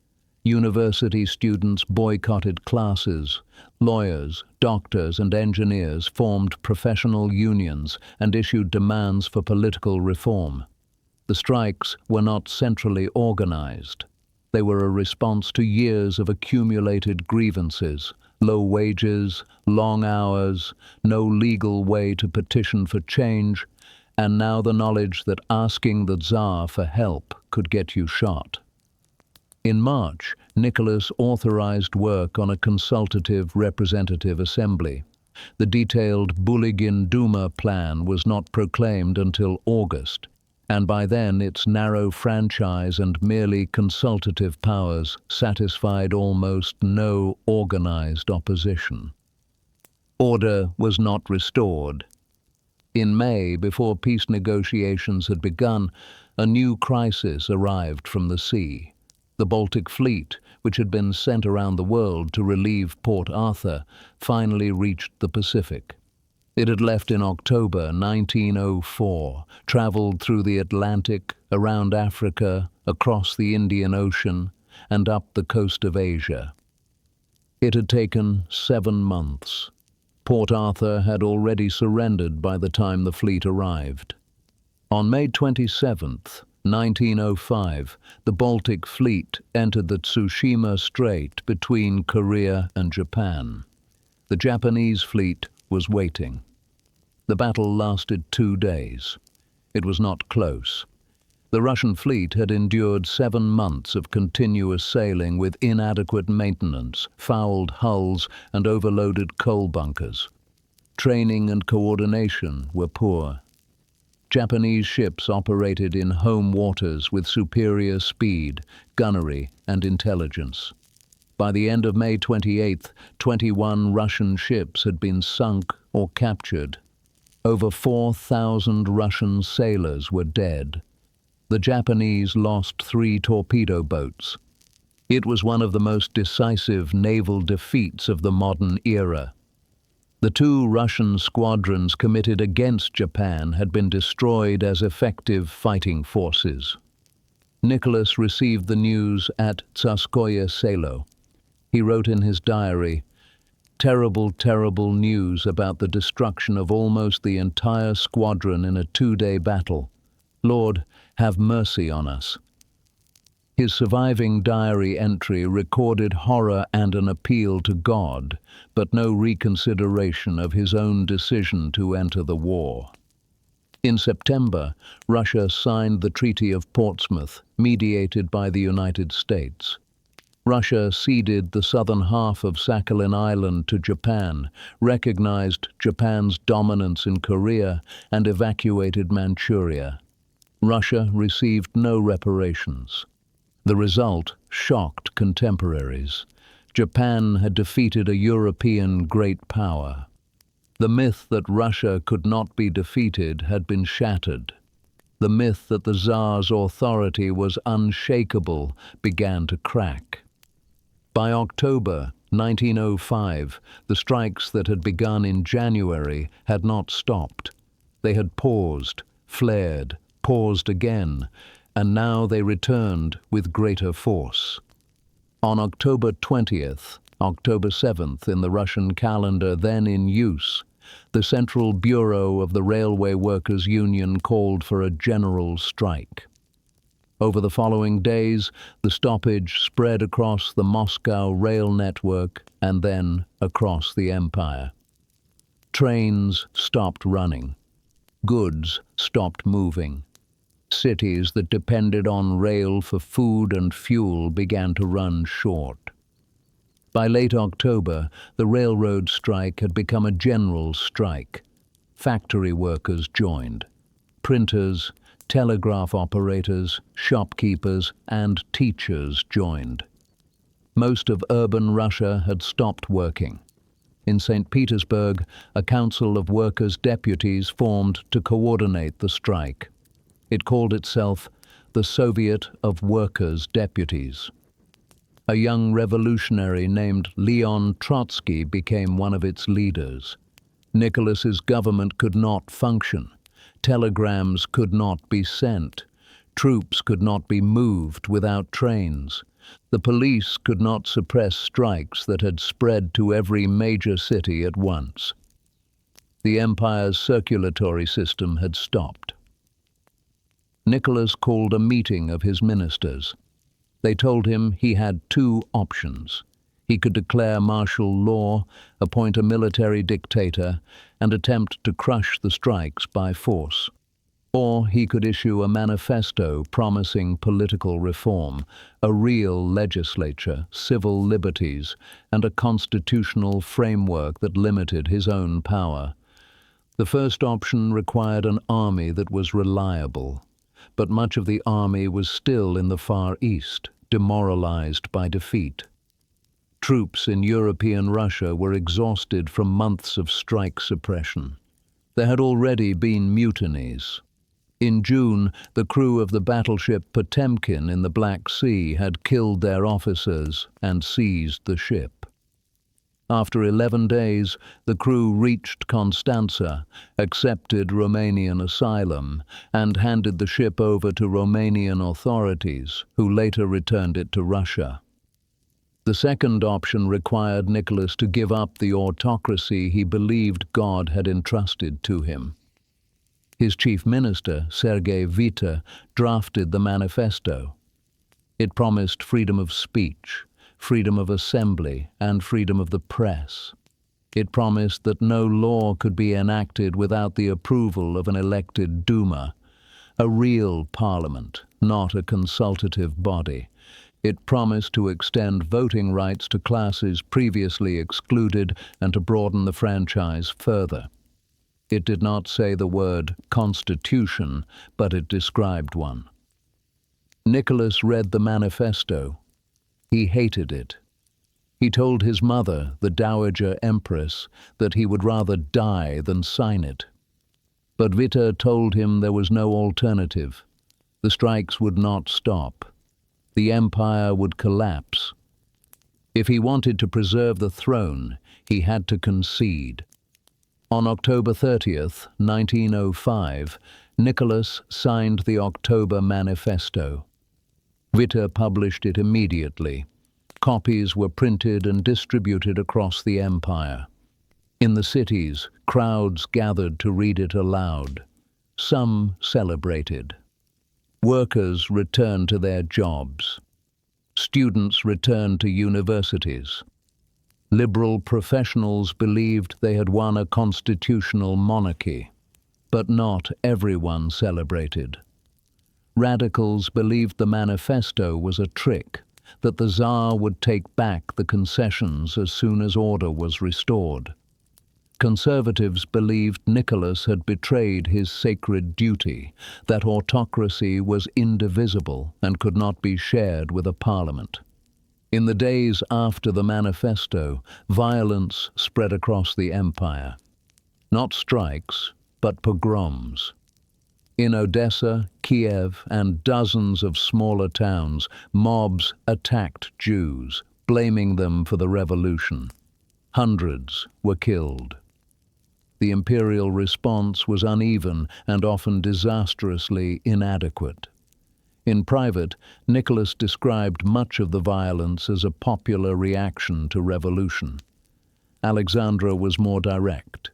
University students boycotted classes. Lawyers, doctors, and engineers formed professional unions and issued demands for political reform. The strikes were not centrally organized. They were a response to years of accumulated grievances, low wages, long hours, no legal way to petition for change, and now the knowledge that asking the Tsar for help could get you shot. In March, Nicholas authorized work on a consultative representative assembly. The detailed Bulygin Duma plan was not proclaimed until August, and by then its narrow franchise and merely consultative powers satisfied almost no organized opposition. Order was not restored. In May, before peace negotiations had begun, a new crisis arrived from the sea. The Baltic Fleet, which had been sent around the world to relieve Port Arthur, finally reached the Pacific. It had left in October 1904, traveled through the Atlantic, around Africa, across the Indian Ocean, and up the coast of Asia. It had taken 7 months. Port Arthur had already surrendered by the time the fleet arrived. On May 27th, 1905, the Baltic Fleet entered the Tsushima Strait between Korea and Japan. The Japanese fleet was waiting. The battle lasted 2 days. It was not close. The Russian fleet had endured 7 months of continuous sailing with inadequate maintenance, fouled hulls, and overloaded coal bunkers. Training and coordination were poor. Japanese ships operated in home waters with superior speed, gunnery, and intelligence. By the end of May 28th, 21 Russian ships had been sunk or captured. Over 4,000 Russian sailors were dead. The Japanese lost 3 torpedo boats. It was one of the most decisive naval defeats of the modern era. The 2 Russian squadrons committed against Japan had been destroyed as effective fighting forces. Nicholas received the news at Tsarskoye Selo. He wrote in his diary, "Terrible, terrible news about the destruction of almost the entire squadron in a 2-day battle. Lord, have mercy on us." His surviving diary entry recorded horror and an appeal to God, but no reconsideration of his own decision to enter the war. In September, Russia signed the Treaty of Portsmouth, mediated by the United States. Russia ceded the southern half of Sakhalin Island to Japan, recognized Japan's dominance in Korea, and evacuated Manchuria. Russia received no reparations. The result shocked contemporaries. Japan had defeated a European great power. The myth that Russia could not be defeated had been shattered. The myth that the Tsar's authority was unshakable began to crack. By October 1905, the strikes that had begun in January had not stopped. They had paused, flared, paused again, and now they returned with greater force. On October 20th, October 7th in the Russian calendar then in use, the Central Bureau of the Railway Workers' Union called for a general strike. Over the following days, the stoppage spread across the Moscow rail network and then across the empire. Trains stopped running. Goods stopped moving. Cities that depended on rail for food and fuel began to run short. By late October, the railroad strike had become a general strike. Factory workers joined. Printers, telegraph operators, shopkeepers, and teachers joined. Most of urban Russia had stopped working. In St. Petersburg, a council of workers' deputies formed to coordinate the strike. It called itself the Soviet of Workers' Deputies. A young revolutionary named Leon Trotsky became one of its leaders. Nicholas's government could not function. Telegrams could not be sent. Troops could not be moved without trains. The police could not suppress strikes that had spread to every major city at once. The empire's circulatory system had stopped. Nicholas called a meeting of his ministers. They told him he had two options. He could declare martial law, appoint a military dictator, and attempt to crush the strikes by force. Or he could issue a manifesto promising political reform, a real legislature, civil liberties, and a constitutional framework that limited his own power. The first option required an army that was reliable. But much of the army was still in the Far East, demoralized by defeat. Troops in European Russia were exhausted from months of strike suppression. There had already been mutinies. In June, the crew of the battleship Potemkin in the Black Sea had killed their officers and seized the ship. After 11 days, the crew reached Constanza, accepted Romanian asylum, and handed the ship over to Romanian authorities, who later returned it to Russia. The second option required Nicholas to give up the autocracy he believed God had entrusted to him. His chief minister, Sergei Vita, drafted the manifesto. It promised freedom of speech, freedom of assembly, and freedom of the press. It promised that no law could be enacted without the approval of an elected Duma, a real parliament, not a consultative body. It promised to extend voting rights to classes previously excluded and to broaden the franchise further. It did not say the word constitution, but it described one. Nicholas read the manifesto. He hated it. He told his mother, the Dowager Empress, that he would rather die than sign it. But Vita told him there was no alternative. The strikes would not stop. The empire would collapse. If he wanted to preserve the throne, he had to concede. On October 30th, 1905, Nicholas signed the October Manifesto. Vita published it immediately. Copies were printed and distributed across the empire. In the cities, crowds gathered to read it aloud. Some celebrated. Workers returned to their jobs. Students returned to universities. Liberal professionals believed they had won a constitutional monarchy, but not everyone celebrated. Radicals believed the manifesto was a trick, that the Tsar would take back the concessions as soon as order was restored. Conservatives believed Nicholas had betrayed his sacred duty, that autocracy was indivisible and could not be shared with a parliament. In the days after the manifesto, violence spread across the empire. Not strikes, but pogroms. In Odessa, Kiev, and dozens of smaller towns, mobs attacked Jews, blaming them for the revolution. Hundreds were killed. The imperial response was uneven and often disastrously inadequate. In private, Nicholas described much of the violence as a popular reaction to revolution. Alexandra was more direct.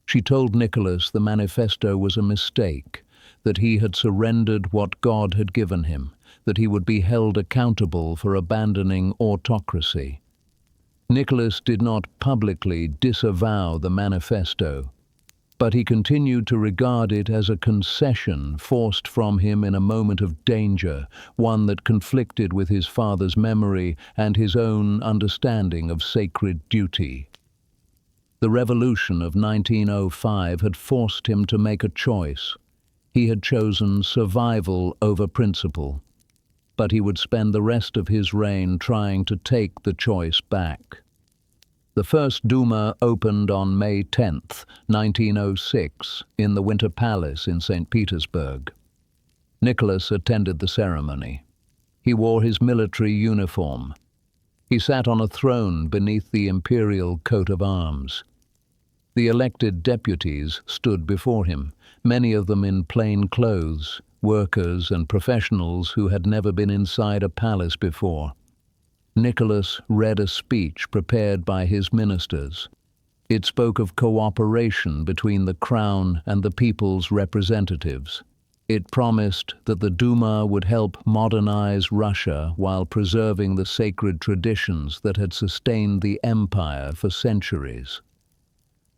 She told Nicholas the manifesto was a mistake, that he had surrendered what God had given him, that he would be held accountable for abandoning autocracy. Nicholas did not publicly disavow the manifesto, but he continued to regard it as a concession forced from him in a moment of danger, one that conflicted with his father's memory and his own understanding of sacred duty. The revolution of 1905 had forced him to make a choice. He had chosen survival over principle, but he would spend the rest of his reign trying to take the choice back. The first Duma opened on May 10, 1906, in the Winter Palace in St. Petersburg. Nicholas attended the ceremony. He wore his military uniform. He sat on a throne beneath the imperial coat of arms. The elected deputies stood before him, many of them in plain clothes, workers and professionals who had never been inside a palace before. Nicholas read a speech prepared by his ministers. It spoke of cooperation between the crown and the people's representatives. It promised that the Duma would help modernize Russia while preserving the sacred traditions that had sustained the empire for centuries.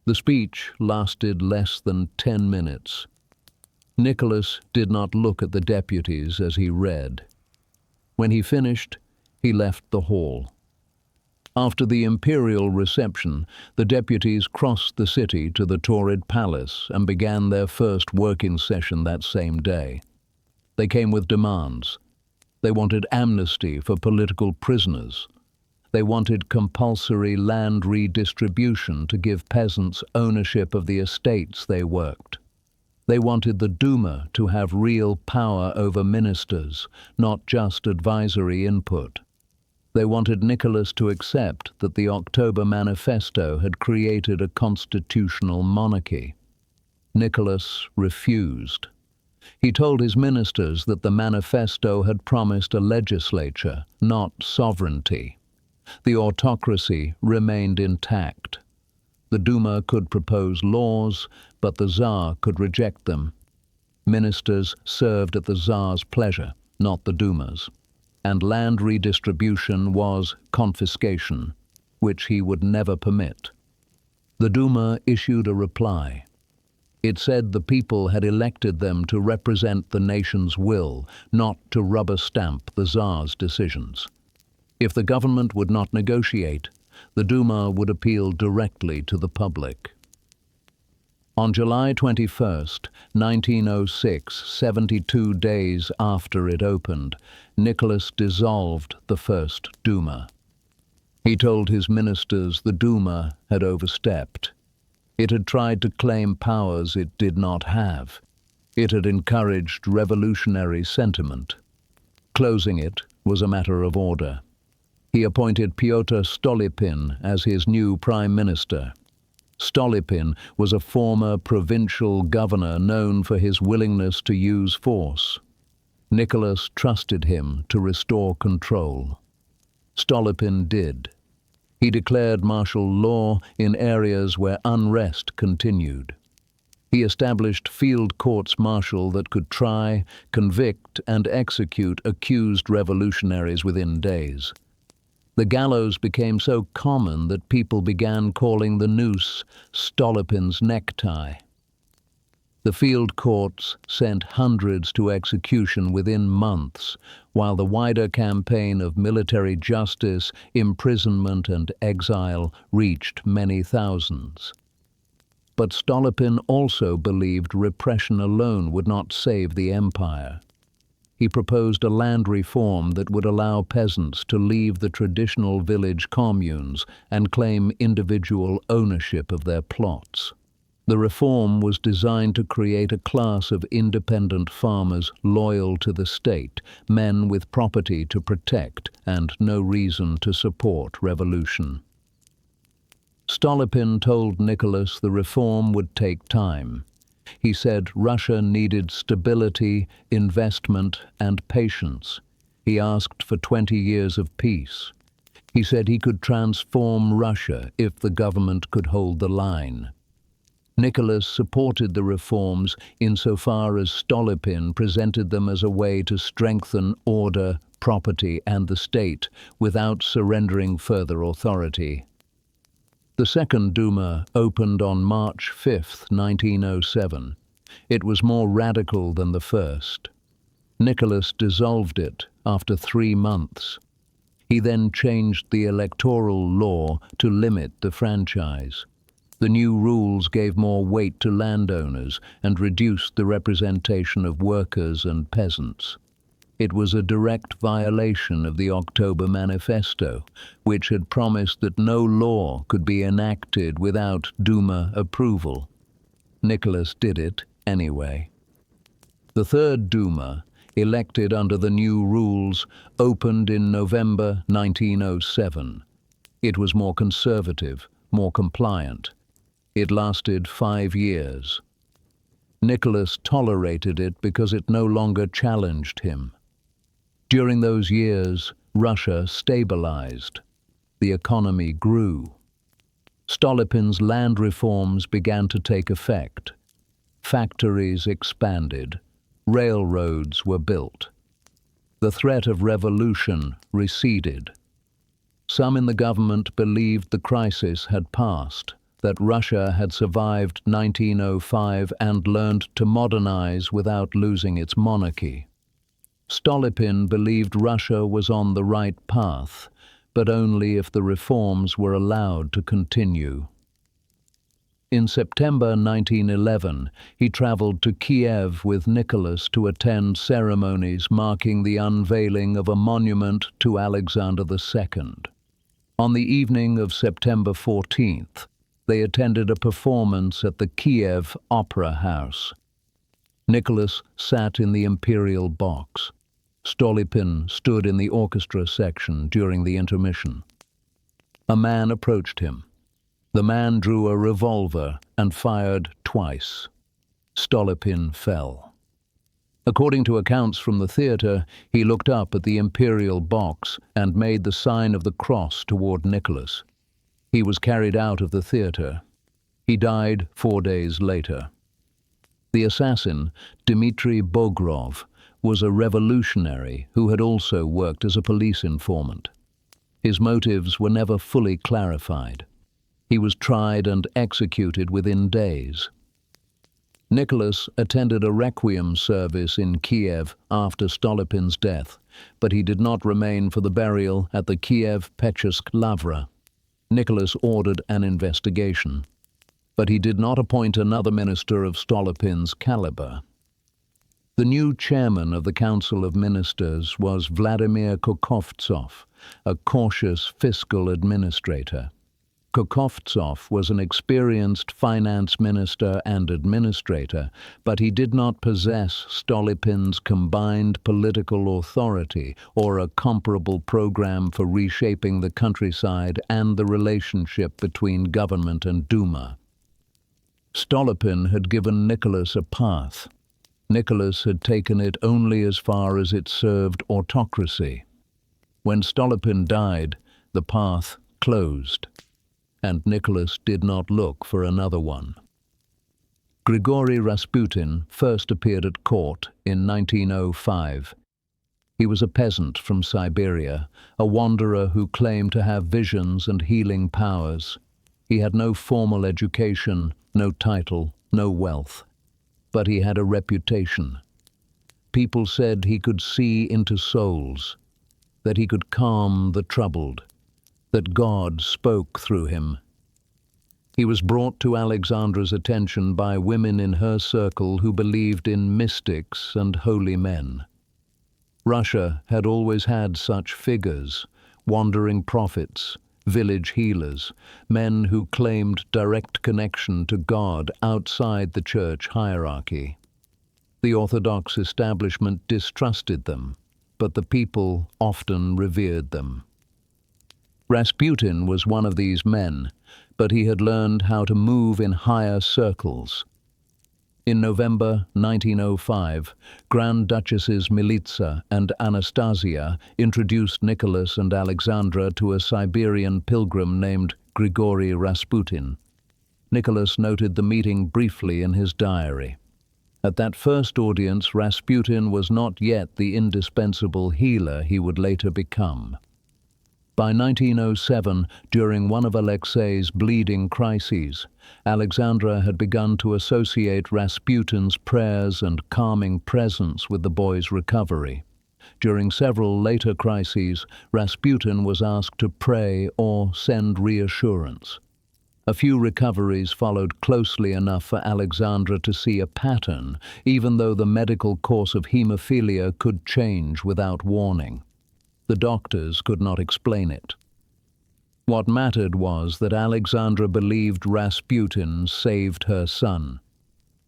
The speech lasted less than 10 minutes. Nicholas did not look at the deputies as he read. When he finished, he left the hall. After the imperial reception, the deputies crossed the city to the Torrid Palace and began their first working session that same day. They came with demands. They wanted amnesty for political prisoners. They wanted compulsory land redistribution to give peasants ownership of the estates they worked. They wanted the Duma to have real power over ministers, not just advisory input. They wanted Nicholas to accept that the October Manifesto had created a constitutional monarchy. Nicholas refused. He told his ministers that the manifesto had promised a legislature, not sovereignty. The autocracy remained intact. The Duma could propose laws, but the Tsar could reject them. Ministers served at the Tsar's pleasure, not the Duma's. And land redistribution was confiscation, which he would never permit. The Duma issued a reply. It said the people had elected them to represent the nation's will, not to rubber stamp the Tsar's decisions. If the government would not negotiate, the Duma would appeal directly to the public. On July 21, 1906, 72 days after it opened, Nicholas dissolved the first Duma. He told his ministers the Duma had overstepped. It had tried to claim powers it did not have. It had encouraged revolutionary sentiment. Closing it was a matter of order. He appointed Pyotr Stolypin as his new prime minister. Stolypin was a former provincial governor known for his willingness to use force. Nicholas trusted him to restore control. Stolypin did. He declared martial law in areas where unrest continued. He established field courts-martial that could try, convict, and execute accused revolutionaries within days. The gallows became so common that people began calling the noose Stolypin's necktie. The field courts sent hundreds to execution within months, while the wider campaign of military justice, imprisonment, and exile reached many thousands. But Stolypin also believed repression alone would not save the empire. He proposed a land reform that would allow peasants to leave the traditional village communes and claim individual ownership of their plots. The reform was designed to create a class of independent farmers loyal to the state, men with property to protect and no reason to support revolution. Stolypin told Nicholas the reform would take time. He said Russia needed stability, investment, and patience. He asked for 20 years of peace. He said he could transform Russia if the government could hold the line. Nicholas supported the reforms insofar as Stolypin presented them as a way to strengthen order, property, and the state without surrendering further authority. The Second Duma opened on March 5, 1907. It was more radical than the first. Nicholas dissolved it after 3 months. He then changed the electoral law to limit the franchise. The new rules gave more weight to landowners and reduced the representation of workers and peasants. It was a direct violation of the October Manifesto, which had promised that no law could be enacted without Duma approval. Nicholas did it anyway. The Third Duma, elected under the new rules, opened in November 1907. It was more conservative, more compliant. It lasted 5 years. Nicholas tolerated it because it no longer challenged him. During those years, Russia stabilized. The economy grew. Stolypin's land reforms began to take effect. Factories expanded. Railroads were built. The threat of revolution receded. Some in the government believed the crisis had passed, that Russia had survived 1905 and learned to modernize without losing its monarchy. Stolypin believed Russia was on the right path, but only if the reforms were allowed to continue. In September 1911, he traveled to Kiev with Nicholas to attend ceremonies marking the unveiling of a monument to Alexander II. On the evening of September 14th, they attended a performance at the Kiev Opera House. Nicholas sat in the imperial box. Stolypin stood in the orchestra section during the intermission. A man approached him. The man drew a revolver and fired twice. Stolypin fell. According to accounts from the theater, he looked up at the imperial box and made the sign of the cross toward Nicholas. He was carried out of the theater. He died 4 days later. The assassin, Dmitry Bogrov, was a revolutionary who had also worked as a police informant. His motives were never fully clarified. He was tried and executed within days. Nicholas attended a requiem service in Kiev after Stolypin's death, but he did not remain for the burial at the Kiev Pechersk Lavra. Nicholas ordered an investigation, but he did not appoint another minister of Stolypin's caliber. The new chairman of the Council of Ministers was Vladimir Kokovtsov, a cautious fiscal administrator. Kokovtsov was an experienced finance minister and administrator, but he did not possess Stolypin's combined political authority or a comparable program for reshaping the countryside and the relationship between government and Duma. Stolypin had given Nicholas a path. Nicholas had taken it only as far as it served autocracy. When Stolypin died, the path closed, and Nicholas did not look for another one. Grigory Rasputin first appeared at court in 1905. He was a peasant from Siberia, a wanderer who claimed to have visions and healing powers. He had no formal education, no title, no wealth. But he had a reputation. People said he could see into souls, that he could calm the troubled, that God spoke through him. He was brought to Alexandra's attention by women in her circle who believed in mystics and holy men. Russia had always had such figures, wandering prophets, village healers, men who claimed direct connection to God outside the church hierarchy. The Orthodox establishment distrusted them, but the people often revered them. Rasputin was one of these men, but he had learned how to move in higher circles. In November 1905, Grand Duchesses Militsa and Anastasia introduced Nicholas and Alexandra to a Siberian pilgrim named Grigory Rasputin. Nicholas noted the meeting briefly in his diary. At that first audience, Rasputin was not yet the indispensable healer he would later become. By 1907, during one of Alexei's bleeding crises, Alexandra had begun to associate Rasputin's prayers and calming presence with the boy's recovery. During several later crises, Rasputin was asked to pray or send reassurance. A few recoveries followed closely enough for Alexandra to see a pattern, even though the medical course of hemophilia could change without warning. The doctors could not explain it. What mattered was that Alexandra believed Rasputin saved her son,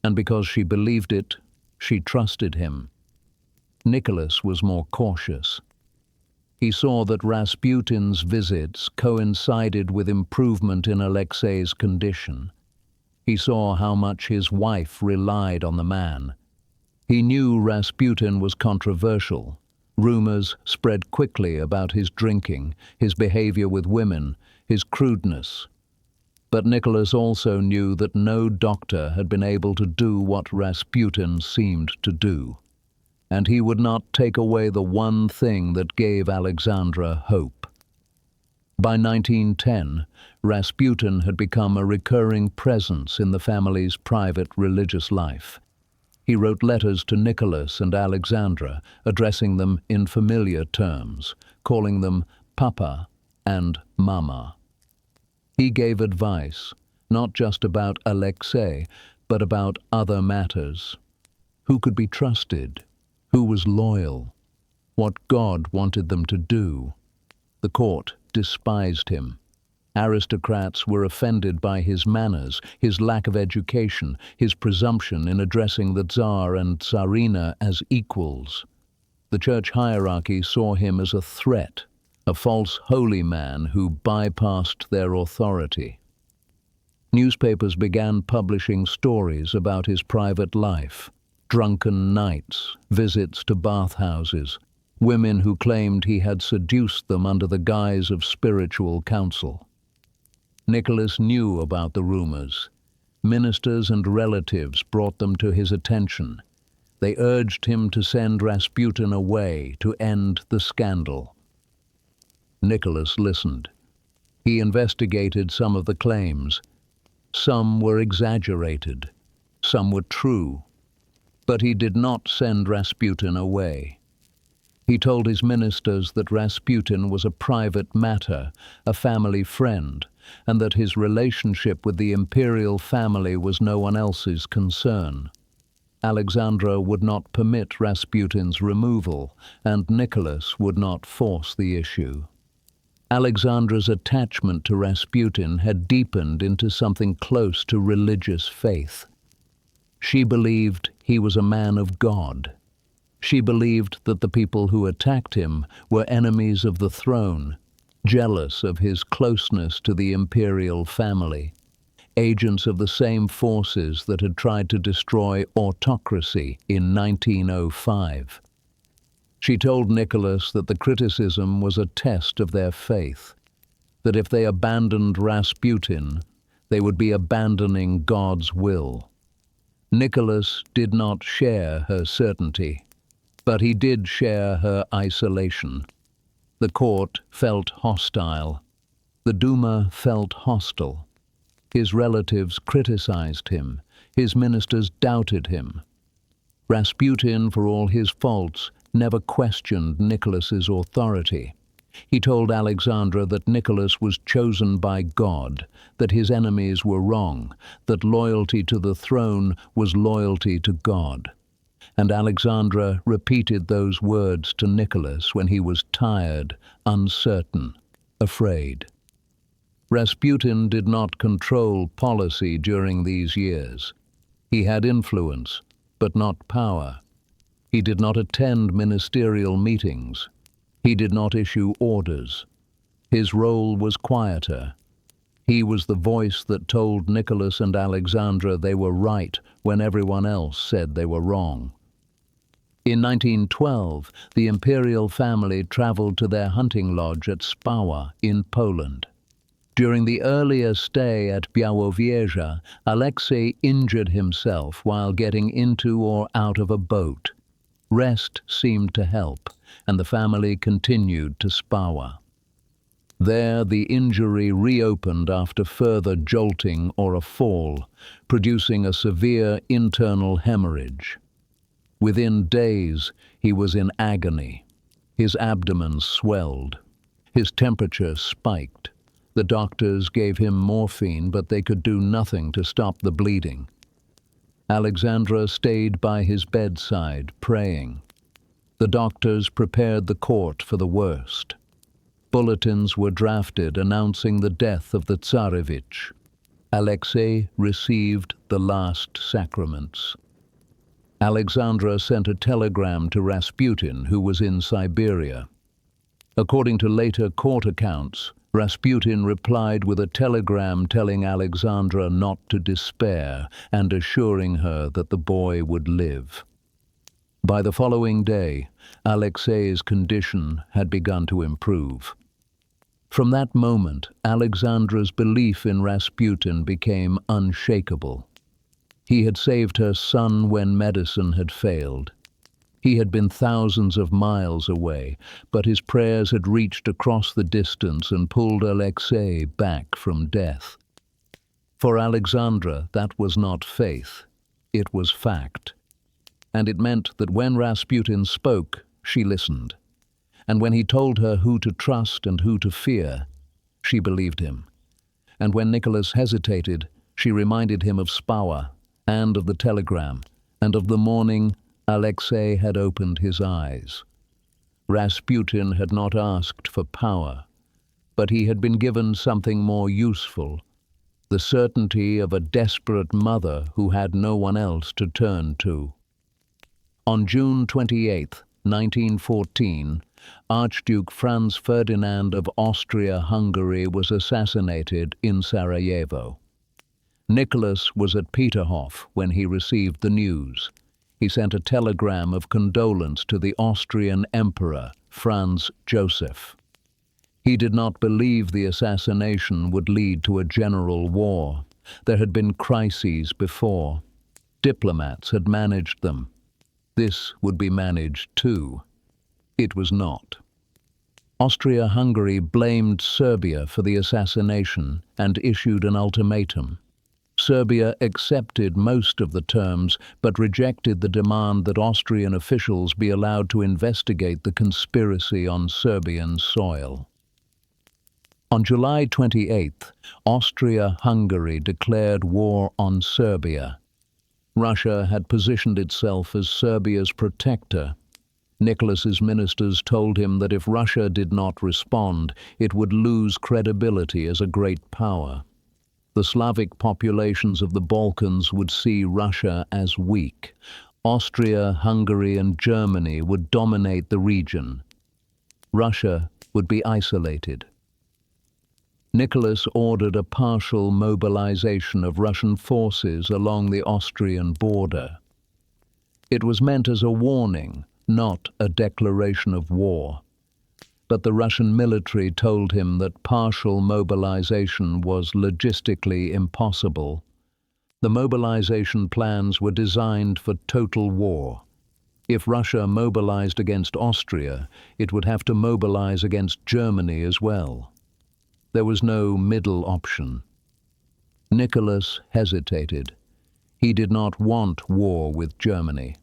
and because she believed it, she trusted him. Nicholas was more cautious. He saw that Rasputin's visits coincided with improvement in Alexei's condition. He saw how much his wife relied on the man. He knew Rasputin was controversial. Rumors spread quickly about his drinking, his behavior with women, his crudeness. But Nicholas also knew that no doctor had been able to do what Rasputin seemed to do. And he would not take away the one thing that gave Alexandra hope. By 1910, Rasputin had become a recurring presence in the family's private religious life. He wrote letters to Nicholas and Alexandra, addressing them in familiar terms, calling them Papa and Mama. He gave advice, not just about Alexei, but about other matters. Who could be trusted? Who was loyal? What God wanted them to do? The court despised him. Aristocrats were offended by his manners, his lack of education, his presumption in addressing the Tsar and Tsarina as equals. The church hierarchy saw him as a threat, a false holy man who bypassed their authority. Newspapers began publishing stories about his private life, drunken nights, visits to bathhouses, women who claimed he had seduced them under the guise of spiritual counsel. Nicholas knew about the rumors. Ministers and relatives brought them to his attention. They urged him to send Rasputin away to end the scandal. Nicholas listened. He investigated some of the claims. Some were exaggerated, some were true. But he did not send Rasputin away. He told his ministers that Rasputin was a private matter, a family friend, and that his relationship with the imperial family was no one else's concern. Alexandra would not permit Rasputin's removal, and Nicholas would not force the issue. Alexandra's attachment to Rasputin had deepened into something close to religious faith. She believed he was a man of God. She believed that the people who attacked him were enemies of the throne, jealous of his closeness to the imperial family, agents of the same forces that had tried to destroy autocracy in 1905. She told Nicholas that the criticism was a test of their faith, that if they abandoned Rasputin, they would be abandoning God's will. Nicholas did not share her certainty, but he did share her isolation. The court felt hostile. The Duma felt hostile. His relatives criticized him. His ministers doubted him. Rasputin, for all his faults, never questioned Nicholas's authority. He told Alexandra that Nicholas was chosen by God, that his enemies were wrong, that loyalty to the throne was loyalty to God. And Alexandra repeated those words to Nicholas when he was tired, uncertain, afraid. Rasputin did not control policy during these years. He had influence, but not power. He did not attend ministerial meetings. He did not issue orders. His role was quieter. He was the voice that told Nicholas and Alexandra they were right when everyone else said they were wrong. In 1912, the imperial family traveled to their hunting lodge at Spawa in Poland. During the earlier stay at Białowieża, Alexei injured himself while getting into or out of a boat. Rest seemed to help, and the family continued to Spawa. There, the injury reopened after further jolting or a fall, producing a severe internal hemorrhage. Within days, he was in agony. His abdomen swelled. His temperature spiked. The doctors gave him morphine, but they could do nothing to stop the bleeding. Alexandra stayed by his bedside, praying. The doctors prepared the court for the worst. Bulletins were drafted announcing the death of the Tsarevich. Alexei received the last sacraments. Alexandra sent a telegram to Rasputin, who was in Siberia. According to later court accounts, Rasputin replied with a telegram telling Alexandra not to despair and assuring her that the boy would live. By the following day, Alexei's condition had begun to improve. From that moment, Alexandra's belief in Rasputin became unshakable. He had saved her son when medicine had failed. He had been thousands of miles away, but his prayers had reached across the distance and pulled Alexei back from death. For Alexandra, that was not faith, it was fact. And it meant that when Rasputin spoke, she listened. And when he told her who to trust and who to fear, she believed him. And when Nicholas hesitated, she reminded him of Spawa and of the telegram and of the morning Alexei had opened his eyes. Rasputin had not asked for power, but he had been given something more useful, the certainty of a desperate mother who had no one else to turn to. On June 28, 1914, Archduke Franz Ferdinand of Austria-Hungary was assassinated in Sarajevo. Nicholas was at Peterhof when he received the news. He sent a telegram of condolence to the Austrian Emperor, Franz Joseph. He did not believe the assassination would lead to a general war. There had been crises before. Diplomats had managed them. This would be managed too. It was not. Austria-Hungary blamed Serbia for the assassination and issued an ultimatum. Serbia accepted most of the terms, but rejected the demand that Austrian officials be allowed to investigate the conspiracy on Serbian soil. On July 28th, Austria-Hungary declared war on Serbia. Russia had positioned itself as Serbia's protector. Nicholas's ministers told him that if Russia did not respond, it would lose credibility as a great power. The Slavic populations of the Balkans would see Russia as weak. Austria, Hungary, and Germany would dominate the region. Russia would be isolated. Nicholas ordered a partial mobilization of Russian forces along the Austrian border. It was meant as a warning, not a declaration of war. But the Russian military told him that partial mobilization was logistically impossible. The mobilization plans were designed for total war. If Russia mobilized against Austria, it would have to mobilize against Germany as well. There was no middle option. Nicholas hesitated. He did not want war with Germany.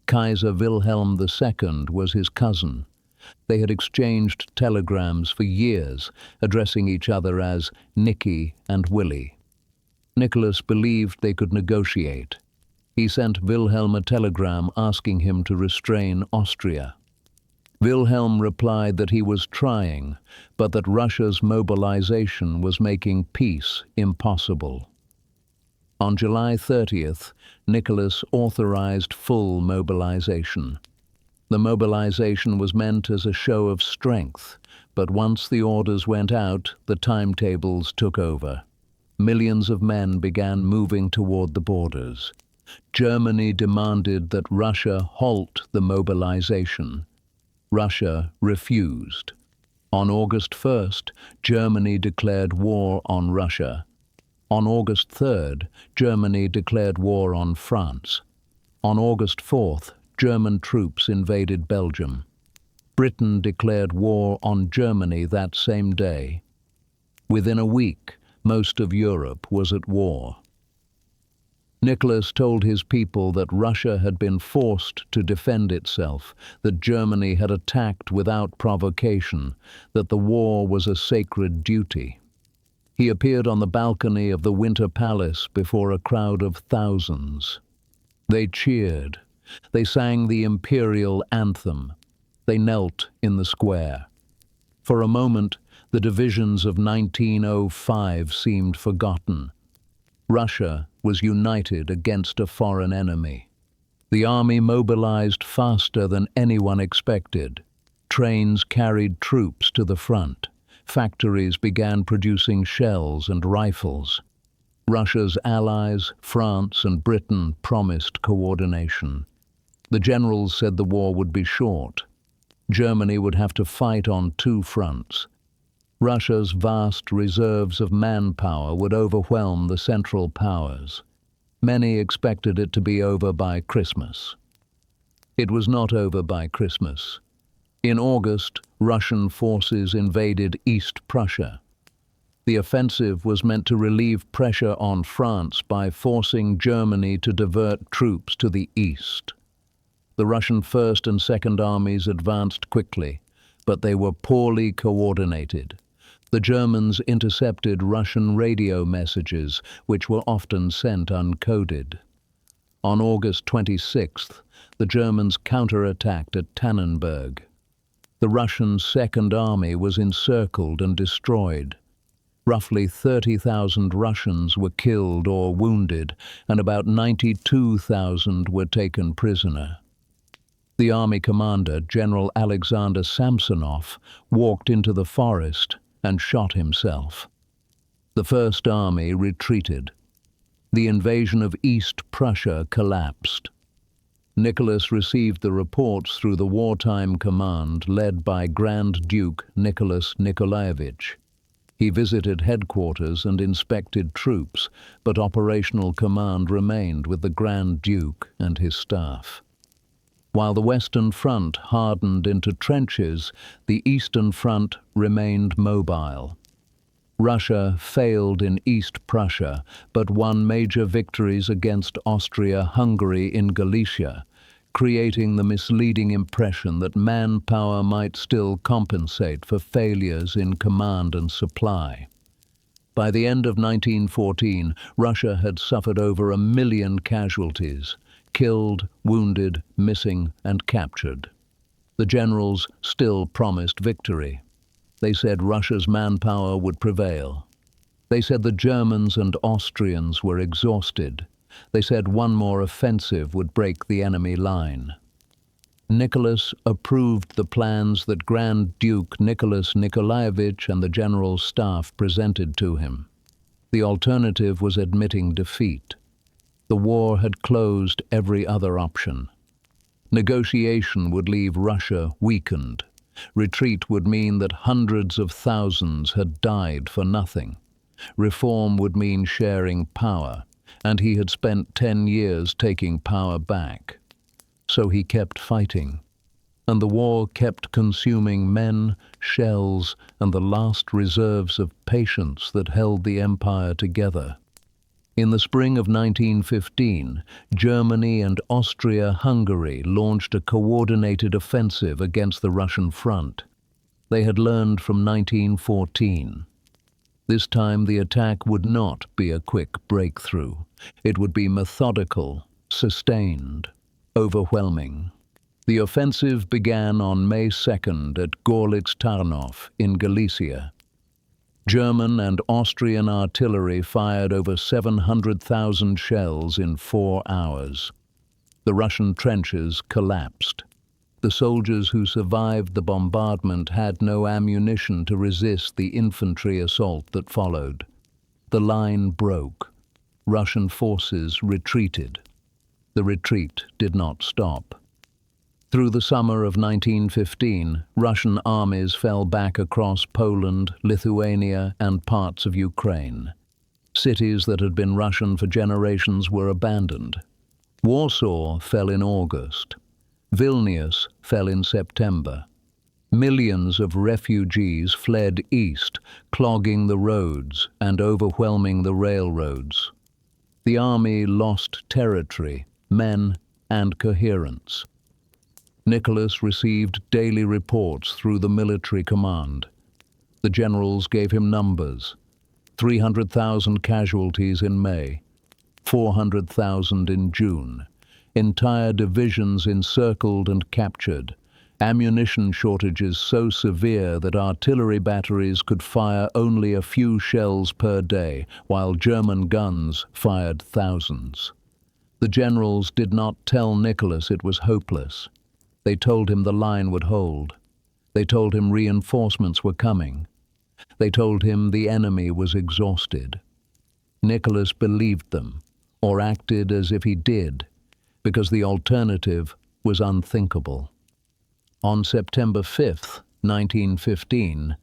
Kaiser Wilhelm II was his cousin. They had exchanged telegrams for years, addressing each other as Nicky and Willie. Nicholas believed they could negotiate. He sent Wilhelm a telegram asking him to restrain Austria. Wilhelm replied that he was trying, but that Russia's mobilization was making peace impossible. On July 30th, Nicholas authorized full mobilization. The mobilization was meant as a show of strength, but once the orders went out, the timetables took over. Millions of men began moving toward the borders. Germany demanded that Russia halt the mobilization. Russia refused. On August 1st, Germany declared war on Russia. On August 3rd, Germany declared war on France. On August 4th, German troops invaded Belgium. Britain declared war on Germany that same day. Within a week, most of Europe was at war. Nicholas told his people that Russia had been forced to defend itself, that Germany had attacked without provocation, that the war was a sacred duty. He appeared on the balcony of the Winter Palace before a crowd of thousands. They cheered. They sang the imperial anthem. They knelt in the square. For a moment, the divisions of 1905 seemed forgotten. Russia was united against a foreign enemy. The army mobilized faster than anyone expected. Trains carried troops to the front. Factories began producing shells and rifles. Russia's allies, France and Britain, promised coordination. The generals said the war would be short. Germany would have to fight on two fronts. Russia's vast reserves of manpower would overwhelm the Central Powers. Many expected it to be over by Christmas. It was not over by Christmas. In August, Russian forces invaded East Prussia. The offensive was meant to relieve pressure on France by forcing Germany to divert troops to the east. The Russian First and Second Armies advanced quickly, but they were poorly coordinated. The Germans intercepted Russian radio messages, which were often sent uncoded. On August 26th, the Germans counterattacked at Tannenberg. The Russian Second Army was encircled and destroyed. Roughly 30,000 Russians were killed or wounded, and about 92,000 were taken prisoner. The army commander, General Alexander Samsonov, walked into the forest and shot himself. The First Army retreated. The invasion of East Prussia collapsed. Nicholas received the reports through the wartime command led by Grand Duke Nicholas Nikolaevich. He visited headquarters and inspected troops, but operational command remained with the Grand Duke and his staff. While the Western Front hardened into trenches, the Eastern Front remained mobile. Russia failed in East Prussia, but won major victories against Austria-Hungary in Galicia, creating the misleading impression that manpower might still compensate for failures in command and supply. By the end of 1914, Russia had suffered over 1 million casualties, killed, wounded, missing, and captured. The generals still promised victory. They said Russia's manpower would prevail. They said the Germans and Austrians were exhausted. They said one more offensive would break the enemy line. Nicholas approved the plans that Grand Duke Nicholas Nikolaevich and the general staff presented to him. The alternative was admitting defeat. The war had closed every other option. Negotiation would leave Russia weakened. Retreat would mean that hundreds of thousands had died for nothing. Reform would mean sharing power. and he had spent 10 years taking power back. So he kept fighting, and the war kept consuming men, shells, and the last reserves of patience that held the empire together. In the spring of 1915, Germany and Austria-Hungary launched a coordinated offensive against the Russian front. They had learned from 1914. This time the attack would not be a quick breakthrough. It would be methodical, sustained, overwhelming. The offensive began on May 2nd at Gorlitz Tarnów in Galicia. German and Austrian artillery fired over 700,000 shells in 4 hours. The Russian trenches collapsed. The soldiers who survived the bombardment had no ammunition to resist the infantry assault that followed. The line broke. Russian forces retreated. The retreat did not stop. Through the summer of 1915, Russian armies fell back across Poland, Lithuania, and parts of Ukraine. Cities that had been Russian for generations were abandoned. Warsaw fell in August. Vilnius fell in September. Millions of refugees fled east, clogging the roads and overwhelming the railroads. The army lost territory, men, and coherence. Nicholas received daily reports through the military command. The generals gave him numbers: 300,000 casualties in May, 400,000 in June, entire divisions encircled and captured, ammunition shortages so severe that artillery batteries could fire only a few shells per day, while German guns fired thousands. The generals did not tell Nicholas it was hopeless. They told him the line would hold. They told him reinforcements were coming. They told him the enemy was exhausted. Nicholas believed them, or acted as if he did, because the alternative was unthinkable. On September 5, 1915,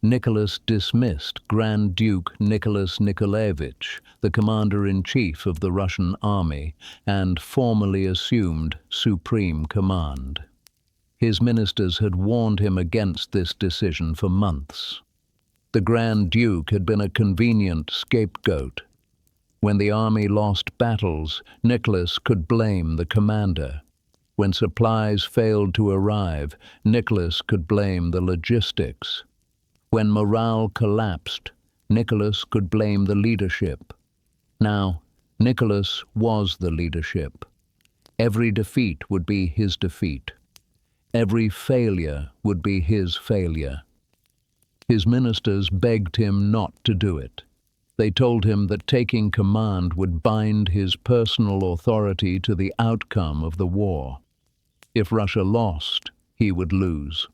Nicholas dismissed Grand Duke Nicholas Nikolaevich, the commander-in-chief of the Russian army, and formally assumed supreme command. His ministers had warned him against this decision for months. The Grand Duke had been a convenient scapegoat. When the army lost battles, Nicholas could blame the commander. When supplies failed to arrive, Nicholas could blame the logistics. When morale collapsed, Nicholas could blame the leadership. Now, Nicholas was the leadership. Every defeat would be his defeat. Every failure would be his failure. His ministers begged him not to do it. They told him that taking command would bind his personal authority to the outcome of the war. If Russia lost, he would lose.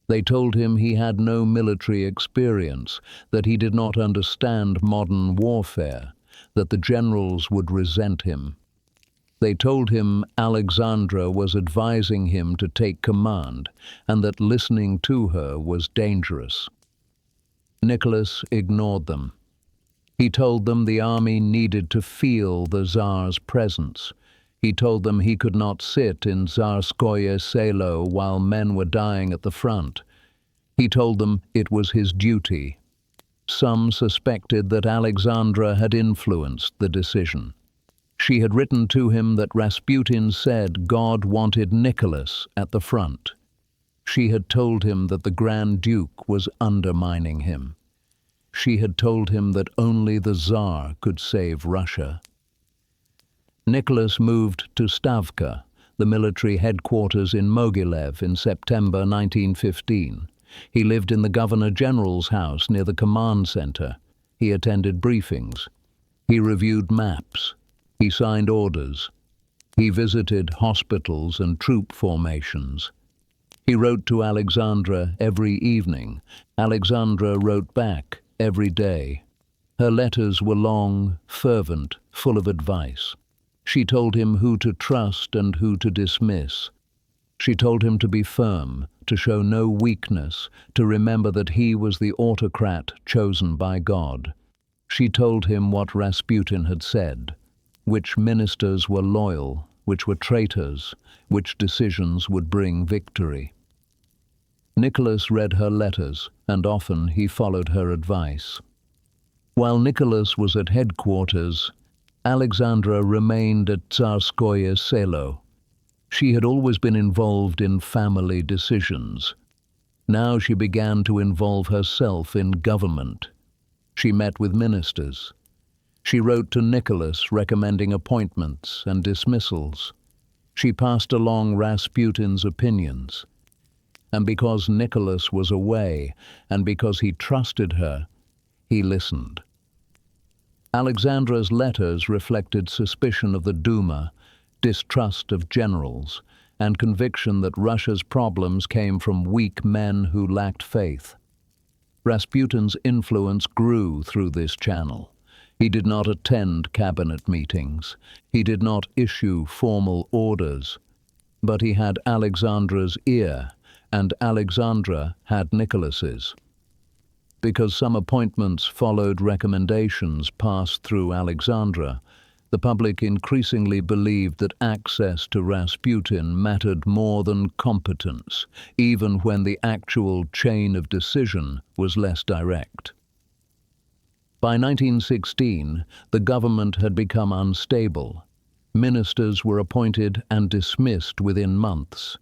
They told him he had no military experience, that he did not understand modern warfare, that the generals would resent him. They told him Alexandra was advising him to take command, and that listening to her was dangerous. Nicholas ignored them. He told them the army needed to feel the Tsar's presence. He told them he could not sit in Tsarskoye Selo while men were dying at the front. He told them it was his duty. Some suspected that Alexandra had influenced the decision. She had written to him that Rasputin said God wanted Nicholas at the front. She had told him that the Grand Duke was undermining him. She had told him that only the Tsar could save Russia. Nicholas moved to Stavka, the military headquarters in Mogilev, in September 1915. He lived in the Governor-General's house near the command center. He attended briefings. He reviewed maps. He signed orders. He visited hospitals and troop formations. He wrote to Alexandra every evening. Alexandra wrote back every day. Her letters were long, fervent, full of advice. She told him who to trust and who to dismiss. She told him to be firm, to show no weakness, to remember that he was the autocrat chosen by God. She told him what Rasputin had said, which ministers were loyal, which were traitors, which decisions would bring victory. Nicholas read her letters, and often he followed her advice. While Nicholas was at headquarters, Alexandra remained at Tsarskoye Selo. She had always been involved in family decisions. Now she began to involve herself in government. She met with ministers. She wrote to Nicholas recommending appointments and dismissals. She passed along Rasputin's opinions. And because Nicholas was away, and because he trusted her, he listened. Alexandra's letters reflected suspicion of the Duma, distrust of generals, and conviction that Russia's problems came from weak men who lacked faith. Rasputin's influence grew through this channel. He did not attend cabinet meetings. He did not issue formal orders. But he had Alexandra's ear, and Alexandra had Nicholas's. Because some appointments followed recommendations passed through Alexandra, the public increasingly believed that access to Rasputin mattered more than competence, even when the actual chain of decision was less direct. By 1916, the government had become unstable. Ministers were appointed and dismissed within months.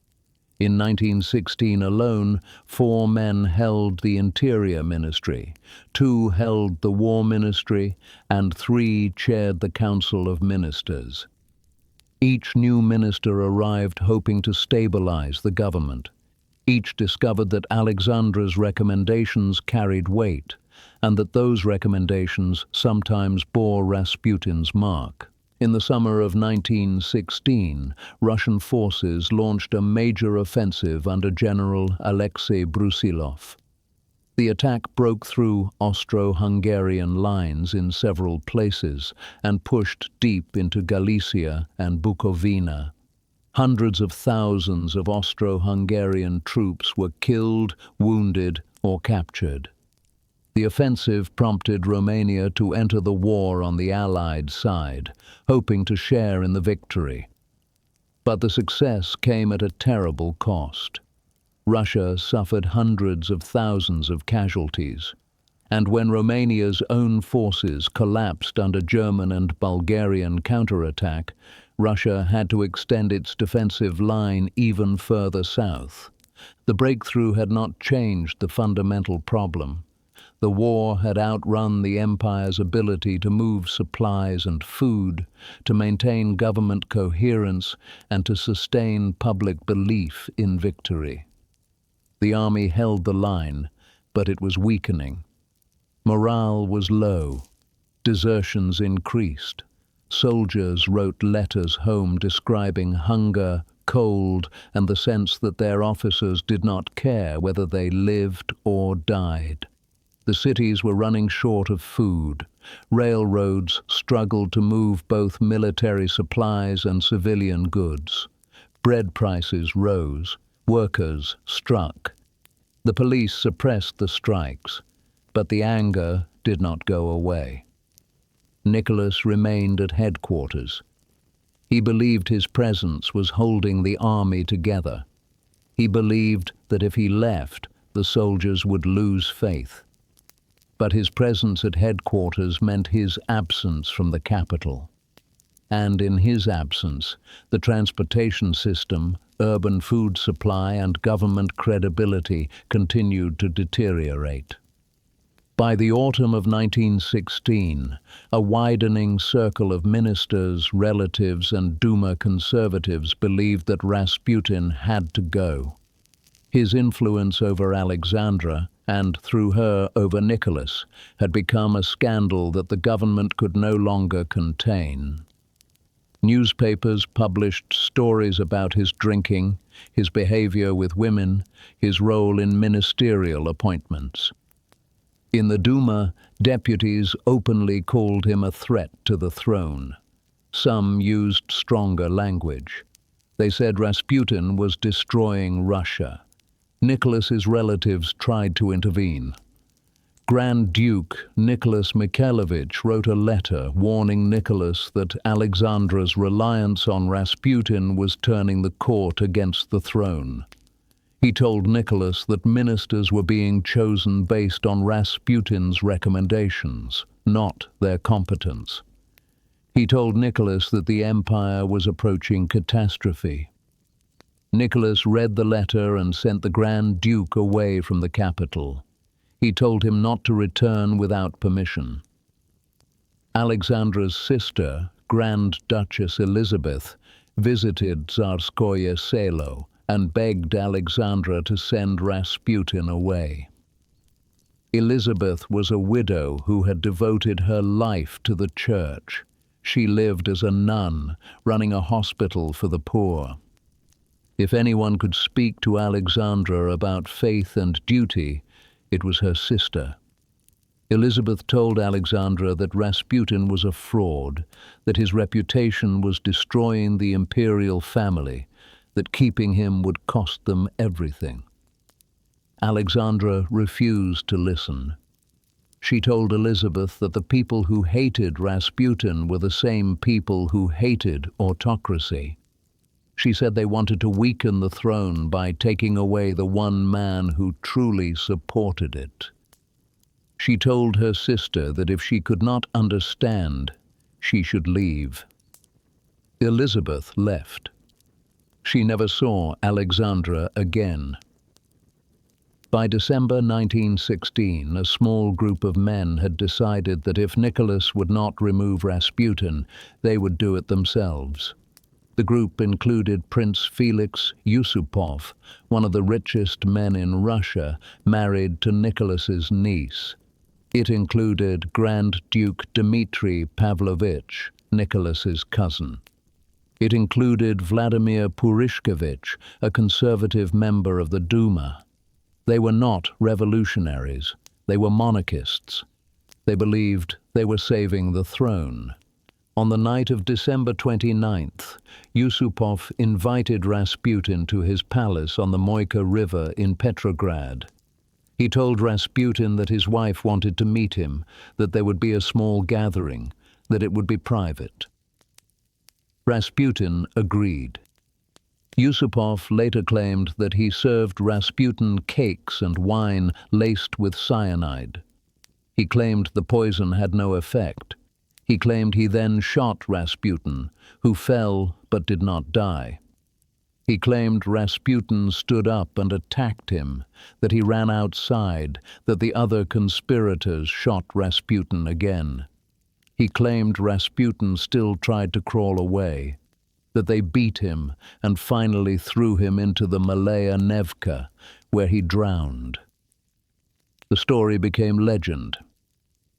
In 1916 alone, 4 men held the Interior Ministry, 2 held the War Ministry, and 3 chaired the Council of Ministers. Each new minister arrived hoping to stabilize the government. Each discovered that Alexandra's recommendations carried weight, and that those recommendations sometimes bore Rasputin's mark. In the summer of 1916, Russian forces launched a major offensive under General Alexei Brusilov. The attack broke through Austro-Hungarian lines in several places and pushed deep into Galicia and Bukovina. Hundreds of thousands of Austro-Hungarian troops were killed, wounded, or captured. The offensive prompted Romania to enter the war on the Allied side, hoping to share in the victory. But the success came at a terrible cost. Russia suffered hundreds of thousands of casualties, and when Romania's own forces collapsed under German and Bulgarian counterattack, Russia had to extend its defensive line even further south. The breakthrough had not changed the fundamental problem. The war had outrun the empire's ability to move supplies and food, to maintain government coherence, and to sustain public belief in victory. The army held the line, but it was weakening. Morale was low. Desertions increased. Soldiers wrote letters home describing hunger, cold, and the sense that their officers did not care whether they lived or died. The cities were running short of food. Railroads struggled to move both military supplies and civilian goods. Bread prices rose. Workers struck. The police suppressed the strikes, but the anger did not go away. Nicholas remained at headquarters. He believed his presence was holding the army together. He believed that if he left, the soldiers would lose faith. But his presence at headquarters meant his absence from the capital. And in his absence, the transportation system, urban food supply, and government credibility continued to deteriorate. By the autumn of 1916, a widening circle of ministers, relatives, and Duma conservatives believed that Rasputin had to go. His influence over Alexandra, and through her over Nicholas, had become a scandal that the government could no longer contain. Newspapers published stories about his drinking, his behavior with women, his role in ministerial appointments. In the Duma, deputies openly called him a threat to the throne. Some used stronger language. They said Rasputin was destroying Russia. Nicholas's relatives tried to intervene. Grand Duke Nicholas Mikhailovich wrote a letter warning Nicholas that Alexandra's reliance on Rasputin was turning the court against the throne. He told Nicholas that ministers were being chosen based on Rasputin's recommendations, not their competence. He told Nicholas that the empire was approaching catastrophe. Nicholas read the letter and sent the Grand Duke away from the capital. He told him not to return without permission. Alexandra's sister, Grand Duchess Elizabeth, visited Tsarskoye Selo and begged Alexandra to send Rasputin away. Elizabeth was a widow who had devoted her life to the church. She lived as a nun, running a hospital for the poor. If anyone could speak to Alexandra about faith and duty, it was her sister. Elizabeth told Alexandra that Rasputin was a fraud, that his reputation was destroying the imperial family, that keeping him would cost them everything. Alexandra refused to listen. She told Elizabeth that the people who hated Rasputin were the same people who hated autocracy. She said they wanted to weaken the throne by taking away the one man who truly supported it. She told her sister that if she could not understand, she should leave. Elizabeth left. She never saw Alexandra again. By December 1916, a small group of men had decided that if Nicholas would not remove Rasputin, they would do it themselves. The group included Prince Felix Yusupov, one of the richest men in Russia, married to Nicholas's niece. It included Grand Duke Dmitry Pavlovich, Nicholas's cousin. It included Vladimir Purishkevich, a conservative member of the Duma. They were not revolutionaries. They were monarchists. They believed they were saving the throne. On the night of December 29th, Yusupov invited Rasputin to his palace on the Moika River in Petrograd. He told Rasputin that his wife wanted to meet him, that there would be a small gathering, that it would be private. Rasputin agreed. Yusupov later claimed that he served Rasputin cakes and wine laced with cyanide. He claimed the poison had no effect. He claimed he then shot Rasputin, who fell but did not die. He claimed Rasputin stood up and attacked him, that he ran outside, that the other conspirators shot Rasputin again. He claimed Rasputin still tried to crawl away, that they beat him and finally threw him into the Malaya Nevka, where he drowned. The story became legend.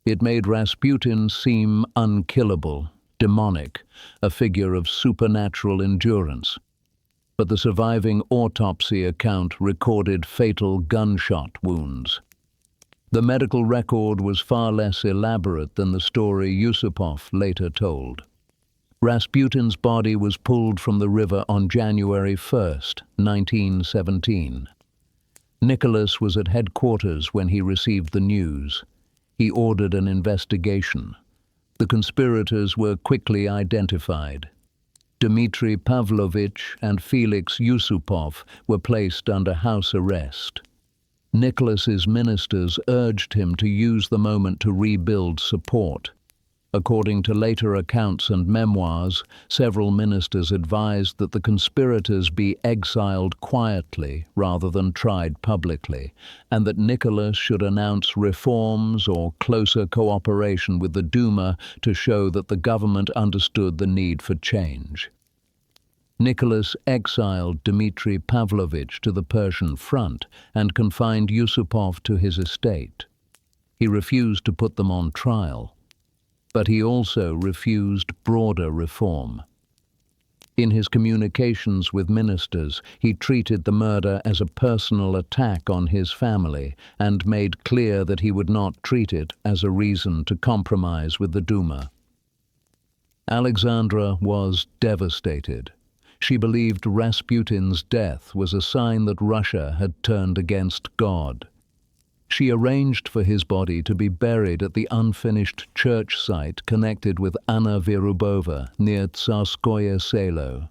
It made Rasputin seem unkillable, demonic, a figure of supernatural endurance. But the surviving autopsy account recorded fatal gunshot wounds. The medical record was far less elaborate than the story Yusupov later told. Rasputin's body was pulled from the river on January 1st, 1917. Nicholas was at headquarters when he received the news. He ordered an investigation. The conspirators were quickly identified. Dmitry Pavlovich and Felix Yusupov were placed under house arrest. Nicholas's ministers urged him to use the moment to rebuild support. According to later accounts and memoirs, several ministers advised that the conspirators be exiled quietly rather than tried publicly, and that Nicholas should announce reforms or closer cooperation with the Duma to show that the government understood the need for change. Nicholas exiled Dmitry Pavlovich to the Persian front and confined Yusupov to his estate. He refused to put them on trial, but he also refused broader reform. In his communications with ministers, he treated the murder as a personal attack on his family and made clear that he would not treat it as a reason to compromise with the Duma. Alexandra was devastated. She believed Rasputin's death was a sign that Russia had turned against God. She arranged for his body to be buried at the unfinished church site connected with Anna Vyrubova near Tsarskoye Selo.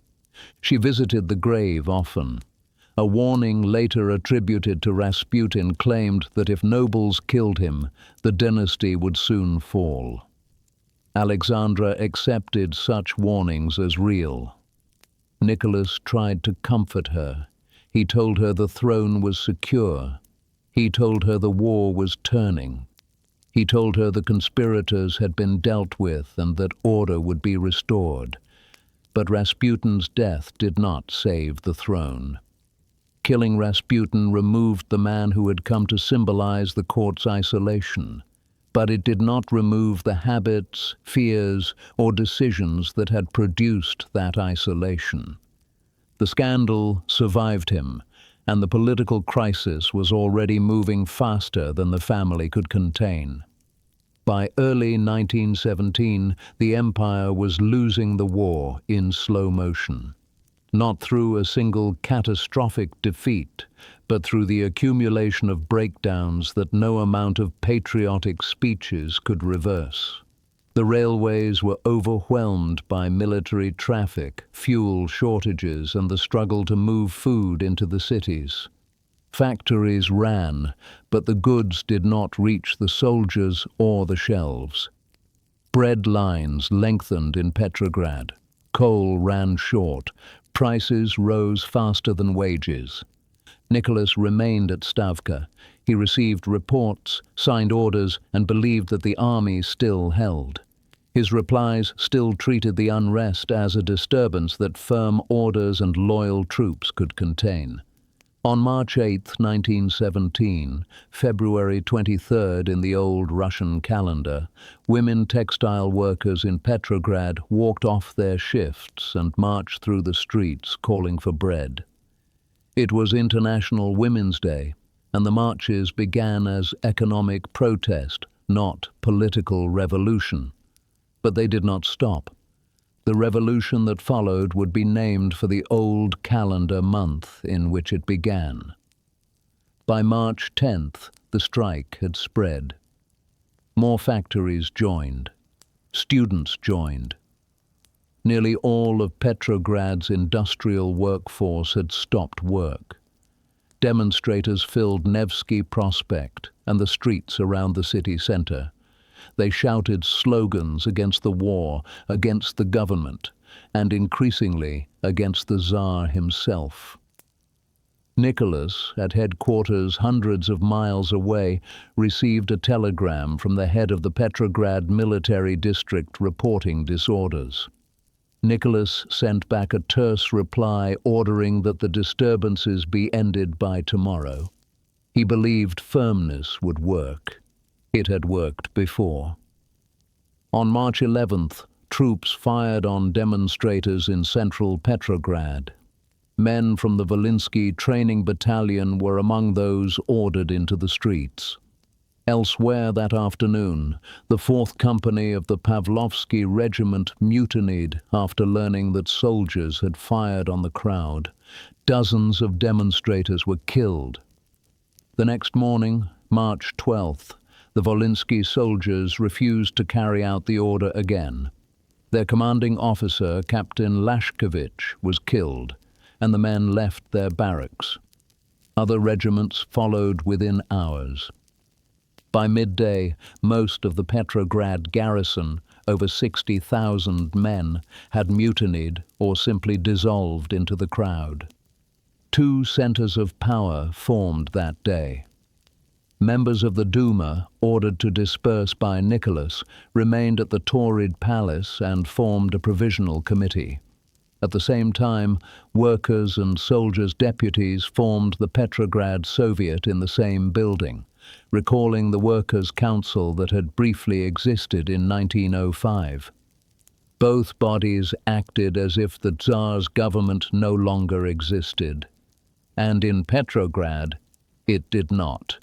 She visited the grave often. A warning later attributed to Rasputin claimed that if nobles killed him, the dynasty would soon fall. Alexandra accepted such warnings as real. Nicholas tried to comfort her. He told her the throne was secure. He told her the war was turning. He told her the conspirators had been dealt with and that order would be restored. But Rasputin's death did not save the throne. Killing Rasputin removed the man who had come to symbolize the court's isolation. But it did not remove the habits, fears, or decisions that had produced that isolation. The scandal survived him, and the political crisis was already moving faster than the family could contain. By early 1917, the empire was losing the war in slow motion. Not through a single catastrophic defeat, but through the accumulation of breakdowns that no amount of patriotic speeches could reverse. The railways were overwhelmed by military traffic, fuel shortages, and the struggle to move food into the cities. Factories ran, but the goods did not reach the soldiers or the shelves. Bread lines lengthened in Petrograd. Coal ran short. Prices rose faster than wages. Nicholas remained at Stavka. He received reports, signed orders, and believed that the army still held. His replies still treated the unrest as a disturbance that firm orders and loyal troops could contain. On March 8, 1917, February 23rd in the old Russian calendar, women textile workers in Petrograd walked off their shifts and marched through the streets calling for bread. It was International Women's Day, and the marches began as economic protest, not political revolution. But they did not stop. The revolution that followed would be named for the old calendar month in which it began. By March 10th, the strike had spread. More factories joined. Students joined. Nearly all of Petrograd's industrial workforce had stopped work. Demonstrators filled Nevsky Prospect and the streets around the city center. They shouted slogans against the war, against the government, and increasingly against the Tsar himself. Nicholas, at headquarters hundreds of miles away, received a telegram from the head of the Petrograd military district reporting disorders. Nicholas sent back a terse reply ordering that the disturbances be ended by tomorrow. He believed firmness would work. It had worked before. On March 11th, troops fired on demonstrators in central Petrograd. Men from the Volinsky training battalion were among those ordered into the streets. Elsewhere that afternoon, the 4th Company of the Pavlovsky Regiment mutinied after learning that soldiers had fired on the crowd. Dozens of demonstrators were killed. The next morning, March 12th, the Volinsky soldiers refused to carry out the order again. Their commanding officer, Captain Lashkevich, was killed, and the men left their barracks. Other regiments followed within hours. By midday, most of the Petrograd garrison, over 60,000 men, had mutinied or simply dissolved into the crowd. Two centers of power formed that day. Members of the Duma, ordered to disperse by Nicholas, remained at the Taurid Palace and formed a provisional committee. At the same time, workers' and soldiers' deputies formed the Petrograd Soviet in the same building, recalling the Workers' Council that had briefly existed in 1905. Both bodies acted as if the Tsar's government no longer existed. And in Petrograd, it did not.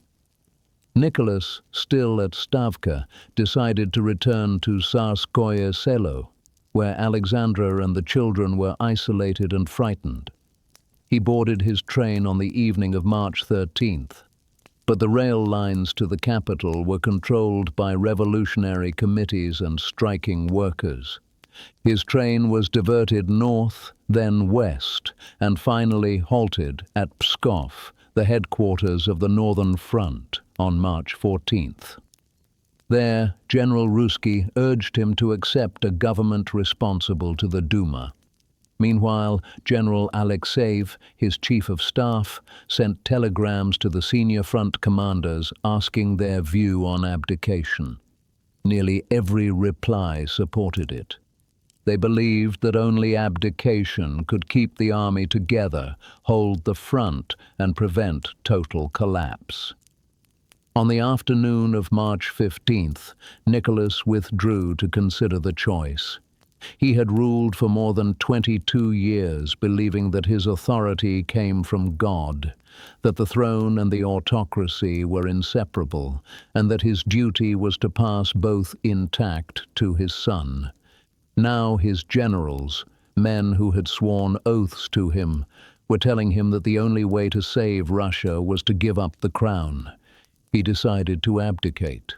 Nicholas, still at Stavka, decided to return to Tsarskoye Selo, where Alexandra and the children were isolated and frightened. He boarded his train on the evening of March 13th. but the rail lines to the capital were controlled by revolutionary committees and striking workers. His train was diverted north, then west, and finally halted at Pskov, the headquarters of the Northern Front, on March 14th. There, General Rus-ski urged him to accept a government responsible to the Duma. Meanwhile, General Alexeyev, his chief of staff, sent telegrams to the senior front commanders asking their view on abdication. Nearly every reply supported it. They believed that only abdication could keep the army together, hold the front, and prevent total collapse. On the afternoon of March 15th, Nicholas withdrew to consider the choice. He had ruled for more than 22 years, believing that his authority came from God, that the throne and the autocracy were inseparable, and that his duty was to pass both intact to his son. Now his generals, men who had sworn oaths to him, were telling him that the only way to save Russia was to give up the crown. He decided to abdicate.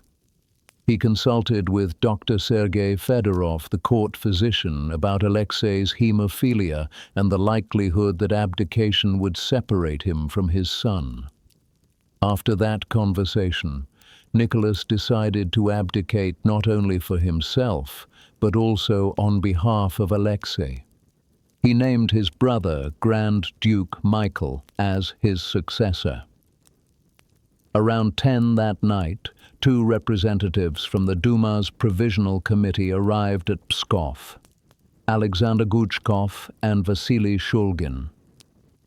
He consulted with Dr. Sergei Fedorov, the court physician, about Alexei's hemophilia and the likelihood that abdication would separate him from his son. After that conversation, Nicholas decided to abdicate not only for himself, but also on behalf of Alexei. He named his brother, Grand Duke Michael, as his successor. Around 10 that night, 2 representatives from the Duma's Provisional Committee arrived at Pskov, Alexander Guchkov and Vasily Shulgin.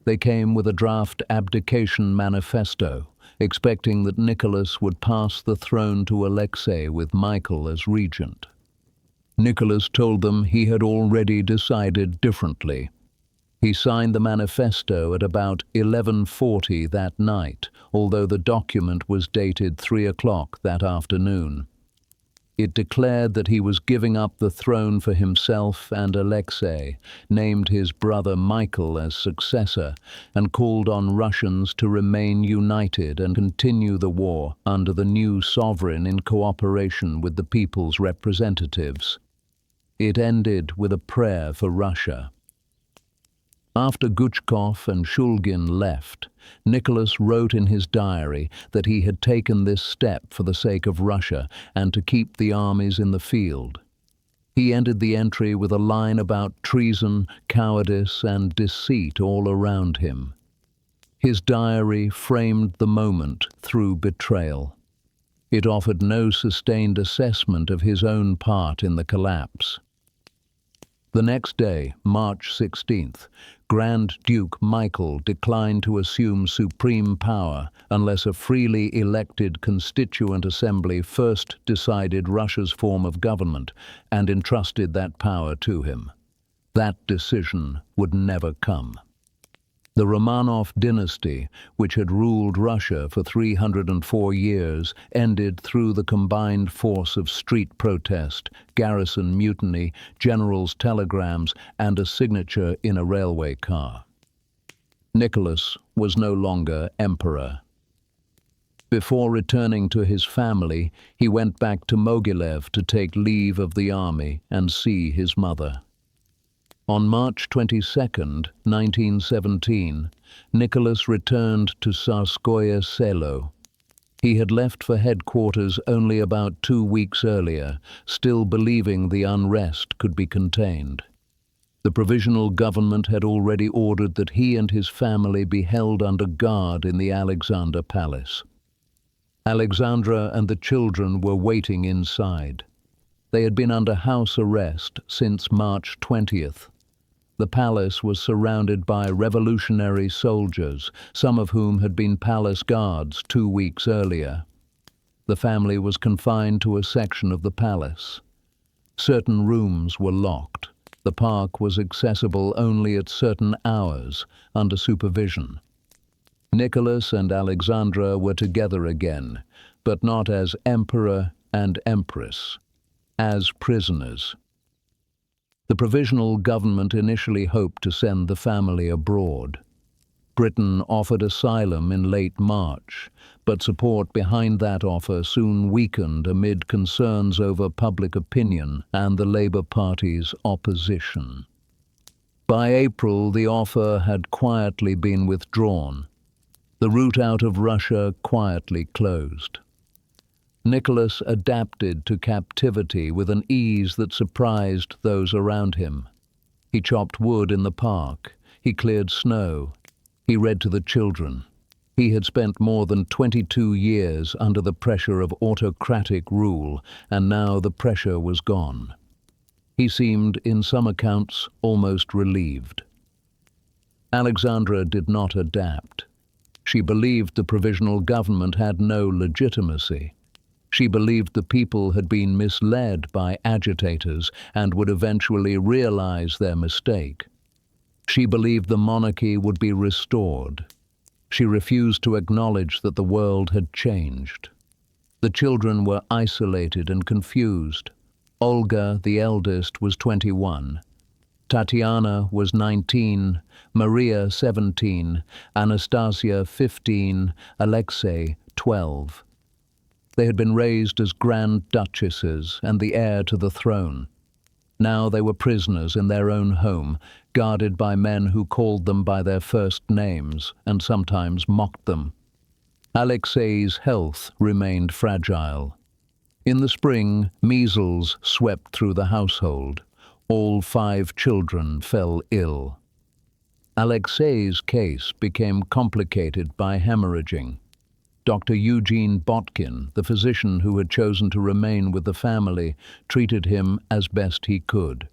They came with a draft abdication manifesto, expecting that Nicholas would pass the throne to Alexei with Michael as regent. Nicholas told them he had already decided differently. He signed the manifesto at about 11:40 that night, although the document was dated 3 o'clock that afternoon. It declared that he was giving up the throne for himself and Alexei, named his brother Michael as successor, and called on Russians to remain united and continue the war under the new sovereign in cooperation with the people's representatives. It ended with a prayer for Russia. After Guchkov and Shulgin left, Nicholas wrote in his diary that he had taken this step for the sake of Russia and to keep the armies in the field. He ended the entry with a line about treason, cowardice, and deceit all around him. His diary framed the moment through betrayal. It offered no sustained assessment of his own part in the collapse. The next day, March 16th, Grand Duke Michael declined to assume supreme power unless a freely elected constituent assembly first decided Russia's form of government and entrusted that power to him. That decision would never come. The Romanov dynasty, which had ruled Russia for 304 years, ended through the combined force of street protest, garrison mutiny, generals' telegrams, and a signature in a railway car. Nicholas was no longer emperor. Before returning to his family, he went back to Mogilev to take leave of the army and see his mother. On March 22, 1917, Nicholas returned to Tsarskoye Selo. He had left for headquarters only about 2 weeks earlier, still believing the unrest could be contained. The provisional government had already ordered that he and his family be held under guard in the Alexander Palace. Alexandra and the children were waiting inside. They had been under house arrest since March 20th. The palace was surrounded by revolutionary soldiers, some of whom had been palace guards 2 weeks earlier. The family was confined to a section of the palace. Certain rooms were locked. The park was accessible only at certain hours, under supervision. Nicholas and Alexandra were together again, but not as emperor and empress, as prisoners. The provisional government initially hoped to send the family abroad. Britain offered asylum in late March, but support behind that offer soon weakened amid concerns over public opinion and the Labour Party's opposition. By April, the offer had quietly been withdrawn. The route out of Russia quietly closed. Nicholas adapted to captivity with an ease that surprised those around him. He chopped wood in the park. He cleared snow. He read to the children. He had spent more than 22 years under the pressure of autocratic rule, and now the pressure was gone. He seemed, in some accounts, almost relieved. Alexandra did not adapt. She believed the provisional government had no legitimacy. She believed the people had been misled by agitators and would eventually realize their mistake. She believed the monarchy would be restored. She refused to acknowledge that the world had changed. The children were isolated and confused. Olga, the eldest, was 21. Tatiana was 19, Maria 17, Anastasia 15, Alexei 12. They had been raised as grand duchesses and the heir to the throne. Now they were prisoners in their own home, guarded by men who called them by their first names and sometimes mocked them. Alexei's health remained fragile. In the spring, measles swept through the household. All 5 children fell ill. Alexei's case became complicated by hemorrhaging. Dr. Eugene Botkin, the physician who had chosen to remain with the family, treated him as best he could.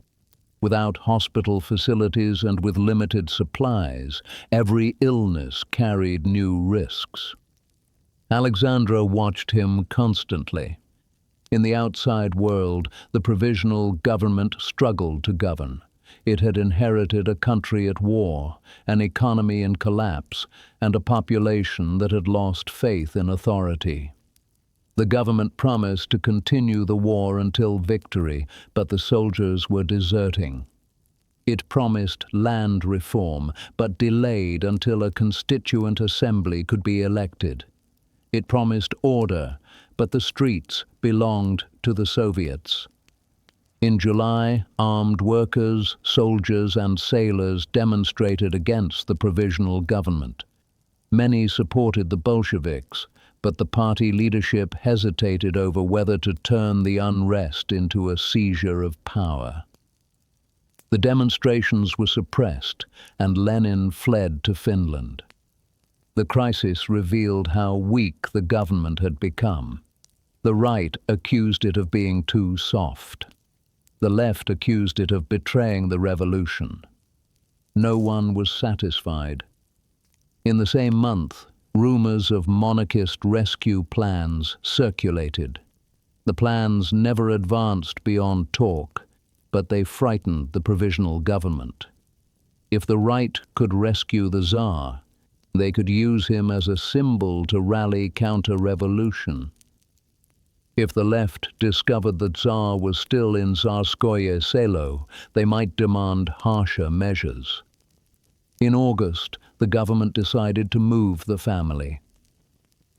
Without hospital facilities and with limited supplies, every illness carried new risks. Alexandra watched him constantly. In the outside world, the provisional government struggled to govern. It had inherited a country at war, an economy in collapse, and a population that had lost faith in authority. The government promised to continue the war until victory, but the soldiers were deserting. It promised land reform, but delayed until a constituent assembly could be elected. It promised order, but the streets belonged to the Soviets. In July, armed workers, soldiers, and sailors demonstrated against the provisional government. Many supported the Bolsheviks, but the party leadership hesitated over whether to turn the unrest into a seizure of power. The demonstrations were suppressed, and Lenin fled to Finland. The crisis revealed how weak the government had become. The right accused it of being too soft. The left accused it of betraying the revolution. No one was satisfied. In the same month, rumors of monarchist rescue plans circulated. The plans never advanced beyond talk, but they frightened the provisional government. If the right could rescue the Tsar, they could use him as a symbol to rally counter-revolution. If the left discovered the Tsar was still in Tsarskoye Selo, they might demand harsher measures. In August, the government decided to move the family.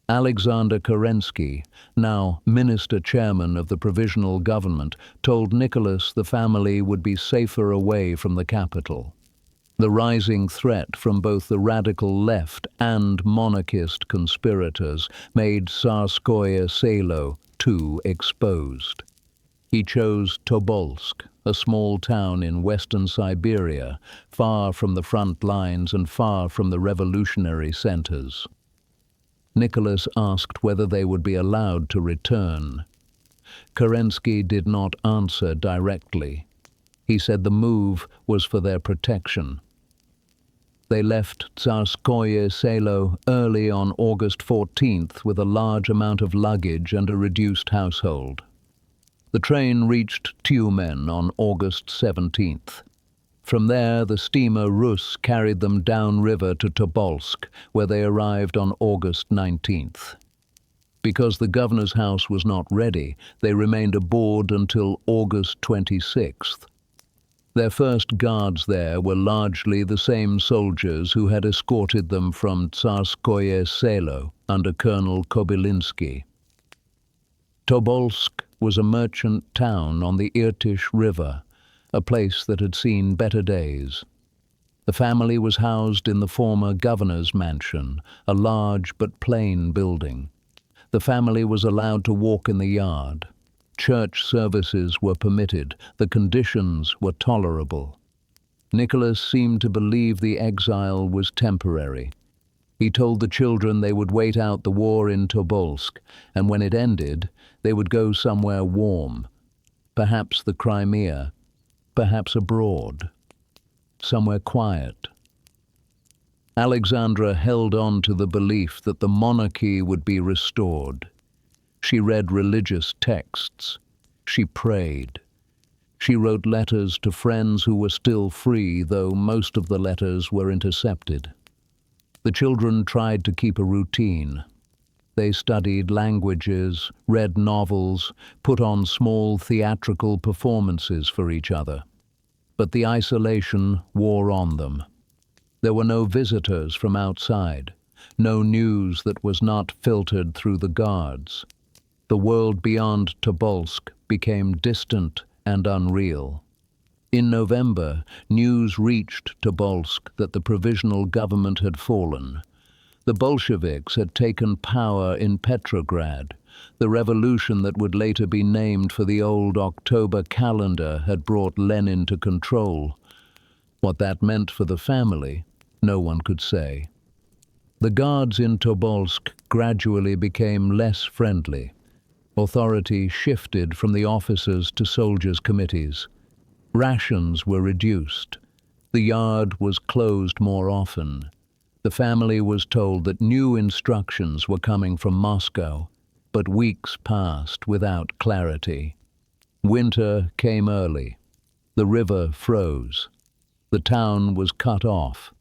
Alexander Kerensky, now minister-chairman of the provisional government, told Nicholas the family would be safer away from the capital. The rising threat from both the radical left and monarchist conspirators made Tsarskoye Selo too exposed. He chose Tobolsk, a small town in western Siberia, far from the front lines and far from the revolutionary centers. Nicholas asked whether they would be allowed to return. Kerensky did not answer directly. He said the move was for their protection. They left Tsarskoye Selo early on August 14th with a large amount of luggage and a reduced household. The train reached Tyumen on August 17th. From there, the steamer Rus carried them downriver to Tobolsk, where they arrived on August 19th. Because the governor's house was not ready, they remained aboard until August 26th. Their first guards there were largely the same soldiers who had escorted them from Tsarskoye Selo under Colonel Kobylinsky. Tobolsk was a merchant town on the Irtysh River, a place that had seen better days. The family was housed in the former governor's mansion, a large but plain building. The family was allowed to walk in the yard. Church services were permitted, the conditions were tolerable. Nicholas seemed to believe the exile was temporary. He told the children they would wait out the war in Tobolsk, and when it ended, they would go somewhere warm, perhaps the Crimea, perhaps abroad, somewhere quiet. Alexandra held on to the belief that the monarchy would be restored. She read religious texts. She prayed. She wrote letters to friends who were still free, though most of the letters were intercepted. The children tried to keep a routine. They studied languages, read novels, put on small theatrical performances for each other. But the isolation wore on them. There were no visitors from outside, no news that was not filtered through the guards. The world beyond Tobolsk became distant and unreal. In November, news reached Tobolsk that the provisional government had fallen. The Bolsheviks had taken power in Petrograd. The revolution that would later be named for the old October calendar had brought Lenin to control. What that meant for the family, no one could say. The guards in Tobolsk gradually became less friendly. Authority shifted from the officers to soldiers' committees. Rations were reduced. The yard was closed more often. The family was told that new instructions were coming from Moscow, but weeks passed without clarity. Winter came early. The river froze. The town was cut off.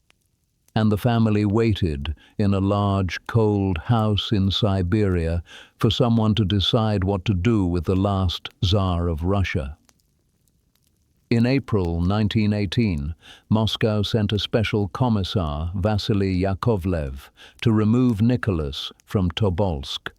And the family waited in a large, cold house in Siberia for someone to decide what to do with the last Tsar of Russia. In April 1918, Moscow sent a special commissar, Vasily Yakovlev, to remove Nicholas from Tobolsk.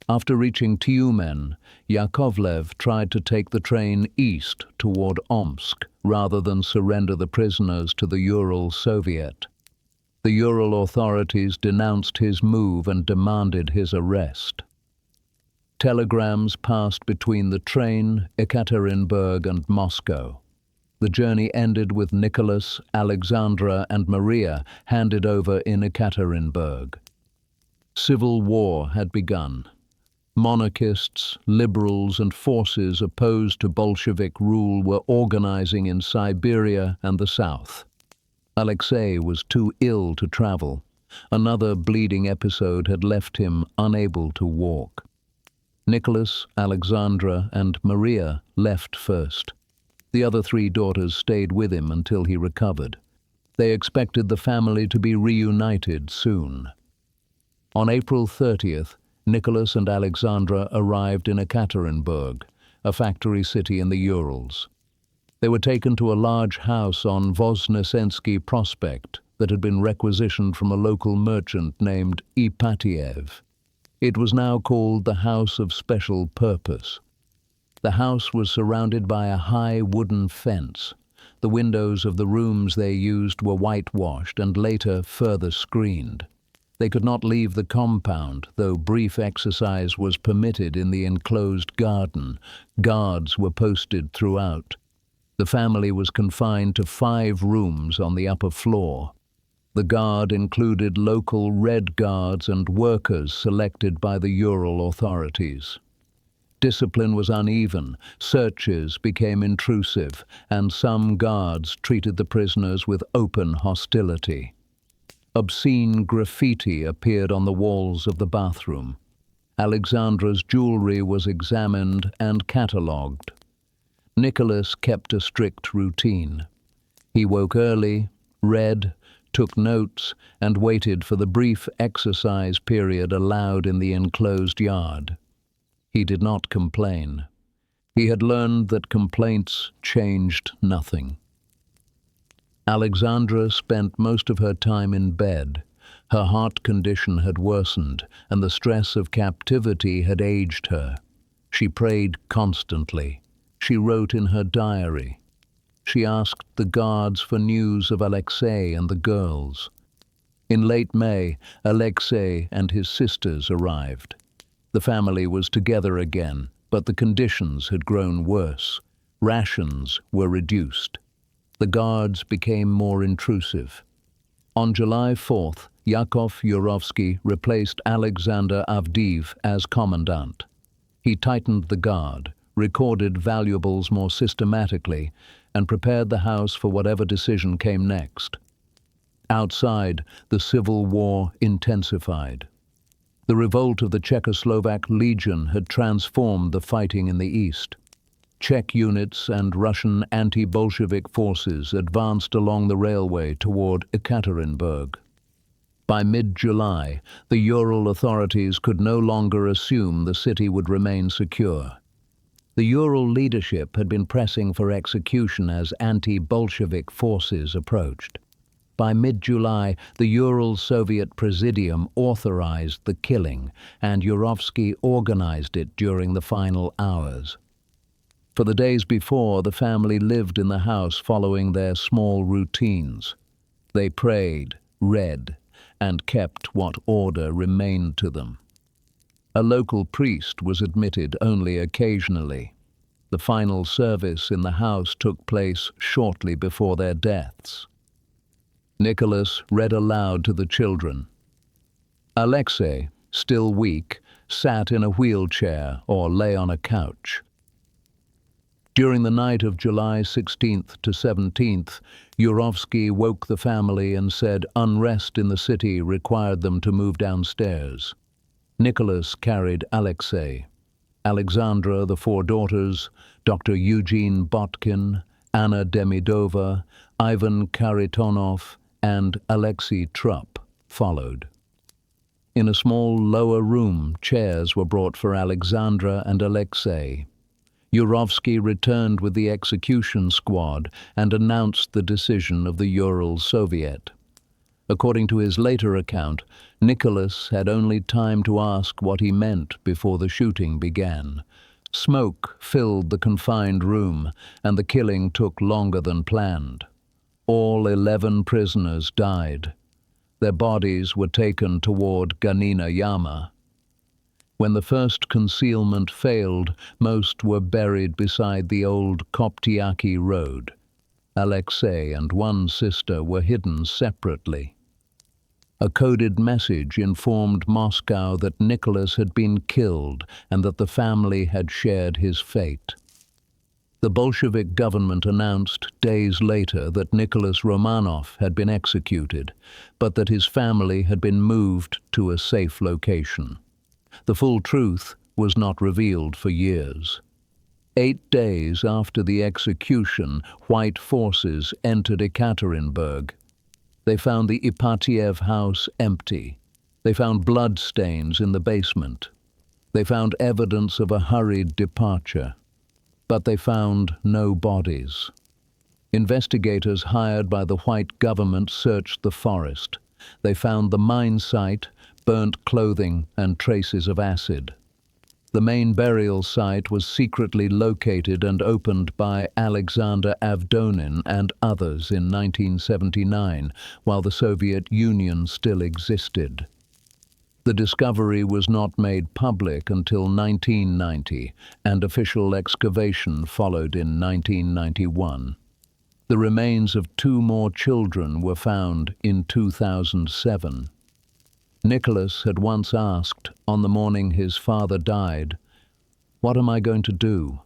After reaching Tyumen, Yakovlev tried to take the train east toward Omsk rather than surrender the prisoners to the Ural Soviet. The Ural authorities denounced his move and demanded his arrest. Telegrams passed between the train, Ekaterinburg, and Moscow. The journey ended with Nicholas, Alexandra, and Maria handed over in Ekaterinburg. Civil war had begun. Monarchists, liberals, and forces opposed to Bolshevik rule were organizing in Siberia and the south. Alexei was too ill to travel. Another bleeding episode had left him unable to walk. Nicholas, Alexandra, and Maria left first. The other three daughters stayed with him until he recovered. They expected the family to be reunited soon. On April 30th, Nicholas and Alexandra arrived in Ekaterinburg, a factory city in the Urals. They were taken to a large house on Voznesensky Prospect that had been requisitioned from a local merchant named Ipatiev. It was now called the House of Special Purpose. The house was surrounded by a high wooden fence. The windows of the rooms they used were whitewashed and later further screened. They could not leave the compound, though brief exercise was permitted in the enclosed garden. Guards were posted throughout. The family was confined to 5 rooms on the upper floor. The guard included local Red Guards and workers selected by the Ural authorities. Discipline was uneven, searches became intrusive, and some guards treated the prisoners with open hostility. Obscene graffiti appeared on the walls of the bathroom. Alexandra's jewelry was examined and catalogued. Nicholas kept a strict routine. He woke early, read, took notes, and waited for the brief exercise period allowed in the enclosed yard. He did not complain. He had learned that complaints changed nothing. Alexandra spent most of her time in bed. Her heart condition had worsened, and the stress of captivity had aged her. She prayed constantly. She wrote in her diary. She asked the guards for news of Alexei and the girls. In late May, Alexei and his sisters arrived. The family was together again, but the conditions had grown worse. Rations were reduced. The guards became more intrusive. On July 4th, Yakov Yurovsky replaced Alexander Avdiv as commandant. He tightened the guard, recorded valuables more systematically, and prepared the house for whatever decision came next. Outside, the civil war intensified. The revolt of the Czechoslovak Legion had transformed the fighting in the east. Czech units and Russian anti-Bolshevik forces advanced along the railway toward Ekaterinburg. By mid-July, the Ural authorities could no longer assume the city would remain secure. The Ural leadership had been pressing for execution as anti-Bolshevik forces approached. By mid-July, the Ural Soviet Presidium authorized the killing, and Yurovsky organized it during the final hours. For the days before, the family lived in the house following their small routines. They prayed, read, and kept what order remained to them. A local priest was admitted only occasionally. The final service in the house took place shortly before their deaths. Nicholas read aloud to the children. Alexei, still weak, sat in a wheelchair or lay on a couch. During the night of July 16th to 17th, Yurovsky woke the family and said unrest in the city required them to move downstairs. Nicholas carried Alexei. Alexandra, the four daughters, Dr. Eugene Botkin, Anna Demidova, Ivan Kharitonov, and Alexei Trupp followed. In a small lower room, chairs were brought for Alexandra and Alexei. Yurovsky returned with the execution squad and announced the decision of the Ural Soviet. According to his later account, Nicholas had only time to ask what he meant before the shooting began. Smoke filled the confined room, and the killing took longer than planned. All 11 prisoners died. Their bodies were taken toward Ganina Yama. When the first concealment failed, most were buried beside the old Koptiaki road. Alexei and one sister were hidden separately. A coded message informed Moscow that Nicholas had been killed and that the family had shared his fate. The Bolshevik government announced days later that Nicholas Romanov had been executed, but that his family had been moved to a safe location. The full truth was not revealed for years. 8 days after the execution, white forces entered Ekaterinburg. They found the Ipatiev house empty. They found bloodstains in the basement. They found evidence of a hurried departure. But they found no bodies. Investigators hired by the white government searched the forest. They found the mine site, burnt clothing, and traces of acid. The main burial site was secretly located and opened by Alexander Avdonin and others in 1979, while the Soviet Union still existed. The discovery was not made public until 1990, and official excavation followed in 1991. The remains of 2 more children were found in 2007. Nicholas had once asked, on the morning his father died, "What am I going to do?"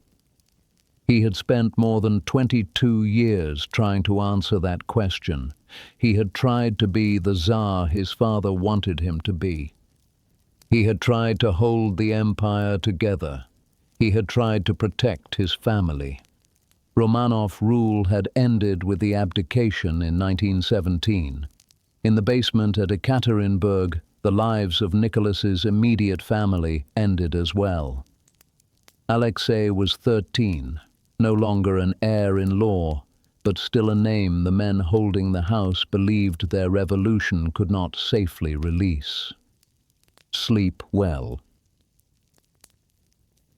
He had spent more than 22 years trying to answer that question. He had tried to be the Tsar his father wanted him to be. He had tried to hold the empire together. He had tried to protect his family. Romanov rule had ended with the abdication in 1917. In the basement at Ekaterinburg, the lives of Nicholas's immediate family ended as well. Alexei was 13, no longer an heir-in-law, but still a name the men holding the house believed their revolution could not safely release. Sleep well.